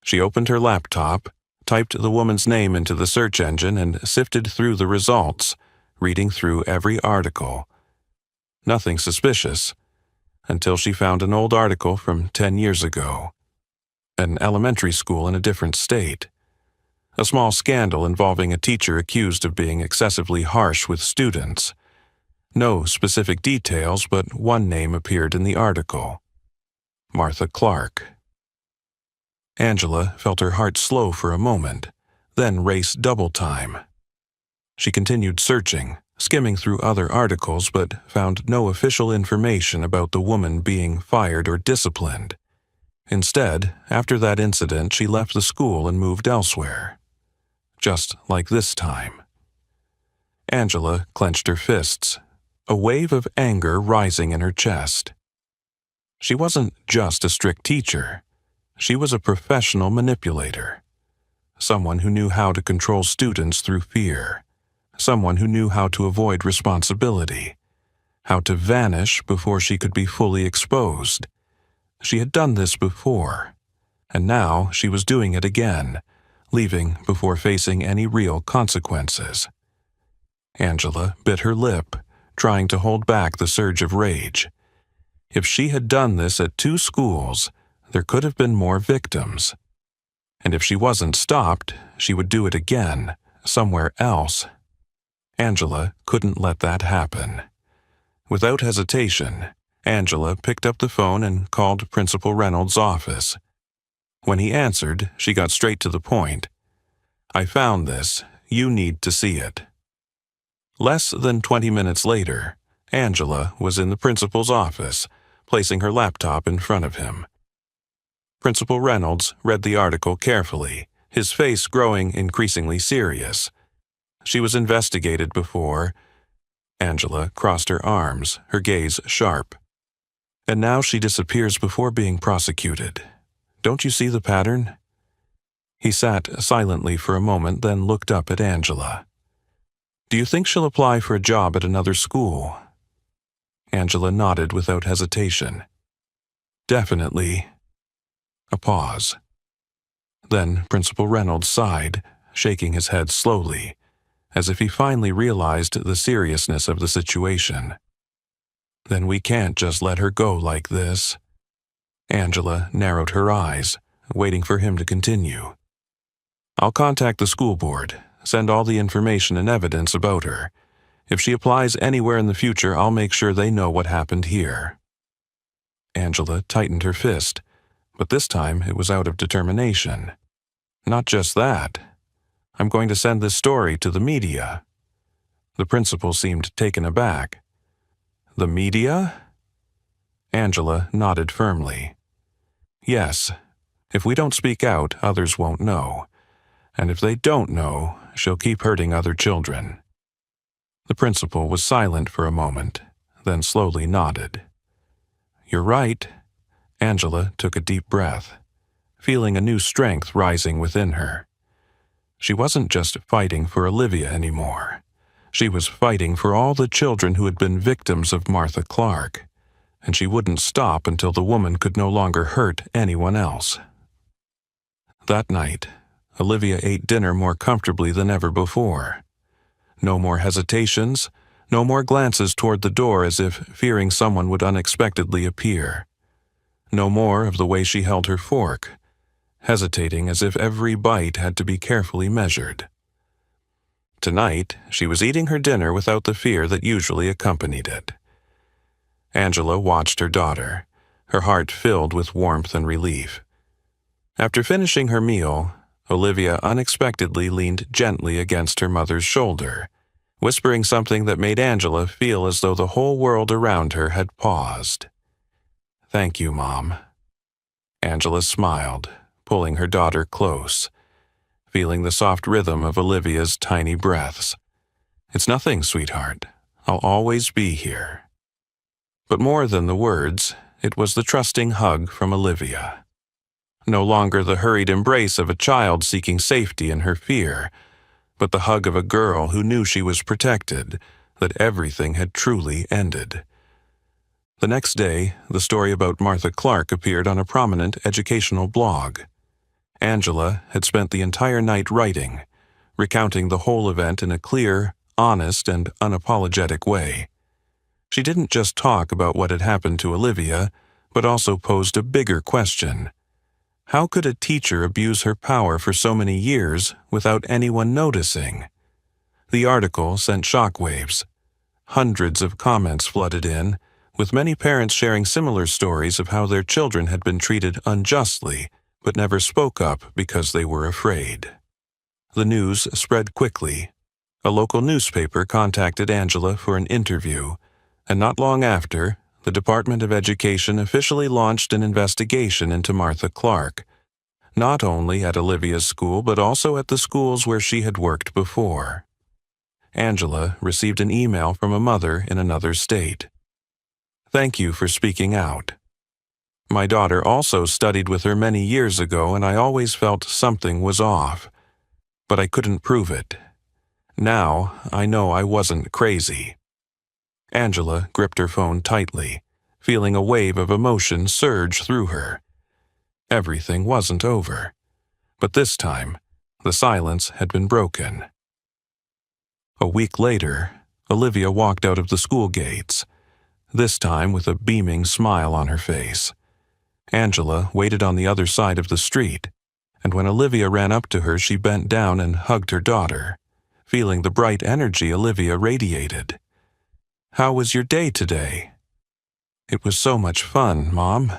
She opened her laptop, typed the woman's name into the search engine, and sifted through the results, reading through every article. Nothing suspicious, until she found an old article from 10 years ago. An elementary school in a different state. A small scandal involving a teacher accused of being excessively harsh with students. No specific details, but one name appeared in the article. Martha Clark. Angela felt her heart slow for a moment, then race double time. She continued searching, skimming through other articles, but found no official information about the woman being fired or disciplined. Instead, after that incident, she left the school and moved elsewhere. Just like this time. Angela clenched her fists, a wave of anger rising in her chest. She wasn't just a strict teacher. She was a professional manipulator. Someone who knew how to control students through fear. Someone who knew how to avoid responsibility. How to vanish before she could be fully exposed. She had done this before, and now she was doing it again, leaving before facing any real consequences. Angela bit her lip, trying to hold back the surge of rage. If she had done this at 2 schools, there could have been more victims. And if she wasn't stopped, she would do it again, somewhere else. Angela couldn't let that happen. Without hesitation, Angela picked up the phone and called Principal Reynolds' office. When he answered, she got straight to the point. "I found this. You need to see it." Less than 20 minutes later, Angela was in the principal's office, placing her laptop in front of him. Principal Reynolds read the article carefully, his face growing increasingly serious. "She was investigated before." Angela crossed her arms, her gaze sharp. "And now she disappears before being prosecuted. Don't you see the pattern?" He sat silently for a moment, then looked up at Angela. "Do you think she'll apply for a job at another school?" Angela nodded without hesitation. "Definitely." A pause. Then Principal Reynolds sighed, shaking his head slowly, as if he finally realized the seriousness of the situation. "Then we can't just let her go like this." Angela narrowed her eyes, waiting for him to continue. "I'll contact the school board, send all the information and evidence about her. If she applies anywhere in the future, I'll make sure they know what happened here." Angela tightened her fist, but this time it was out of determination. "Not just that. I'm going to send this story to the media." The principal seemed taken aback. "The media?" Angela nodded firmly. "Yes. If we don't speak out, others won't know. And if they don't know, she'll keep hurting other children." The principal was silent for a moment, then slowly nodded. "You're right." Angela took a deep breath, feeling a new strength rising within her. She wasn't just fighting for Olivia anymore. She was fighting for all the children who had been victims of Martha Clark, and she wouldn't stop until the woman could no longer hurt anyone else. That night, Olivia ate dinner more comfortably than ever before. No more hesitations, no more glances toward the door as if fearing someone would unexpectedly appear. No more of the way she held her fork, hesitating as if every bite had to be carefully measured. Tonight, she was eating her dinner without the fear that usually accompanied it. Angela watched her daughter, her heart filled with warmth and relief. After finishing her meal, Olivia unexpectedly leaned gently against her mother's shoulder, whispering something that made Angela feel as though the whole world around her had paused. "Thank you, Mom." Angela smiled, pulling her daughter close, feeling the soft rhythm of Olivia's tiny breaths. "It's nothing, sweetheart. I'll always be here." But more than the words, it was the trusting hug from Olivia. No longer the hurried embrace of a child seeking safety in her fear, but the hug of a girl who knew she was protected, that everything had truly ended. The next day, the story about Martha Clark appeared on a prominent educational blog. Angela had spent the entire night writing, recounting the whole event in a clear, honest, and unapologetic way. She didn't just talk about what had happened to Olivia, but also posed a bigger question. How could a teacher abuse her power for so many years without anyone noticing? The article sent shockwaves. Hundreds of comments flooded in, with many parents sharing similar stories of how their children had been treated unjustly, but never spoke up because they were afraid. The news spread quickly. A local newspaper contacted Angela for an interview, and not long after, the Department of Education officially launched an investigation into Martha Clark, not only at Olivia's school but also at the schools where she had worked before. Angela received an email from a mother in another state. "Thank you for speaking out. My daughter also studied with her many years ago, and I always felt something was off, but I couldn't prove it. Now I know I wasn't crazy." Angela gripped her phone tightly, feeling a wave of emotion surge through her. Everything wasn't over, but this time, the silence had been broken. A week later, Olivia walked out of the school gates, this time with a beaming smile on her face. Angela waited on the other side of the street, and when Olivia ran up to her, she bent down and hugged her daughter, feeling the bright energy Olivia radiated. "How was your day today?" It was so much fun, Mom.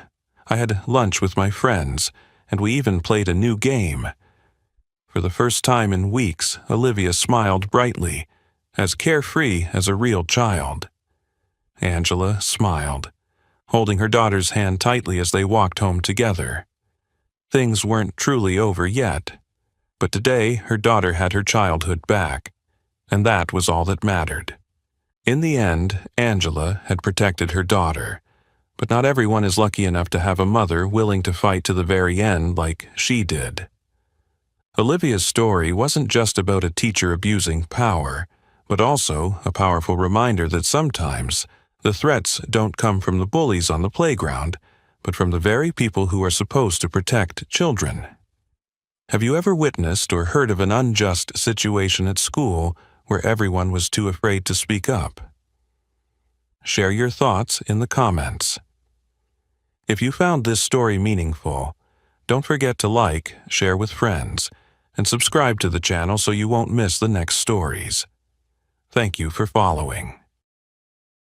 I had lunch with my friends, and we even played a new game. For the first time in weeks, Olivia smiled brightly, as carefree as a real child. Angela smiled, holding her daughter's hand tightly as they walked home together. Things weren't truly over yet, but today her daughter had her childhood back, and that was all that mattered. In the end, Angela had protected her daughter, but not everyone is lucky enough to have a mother willing to fight to the very end like she did. Olivia's story wasn't just about a teacher abusing power, but also a powerful reminder that sometimes the threats don't come from the bullies on the playground, but from the very people who are supposed to protect children. Have you ever witnessed or heard of an unjust situation at school where everyone was too afraid to speak up? Share your thoughts in the comments. If you found this story meaningful, don't forget to like, share with friends, and subscribe to the channel so you won't miss the next stories. Thank you for following.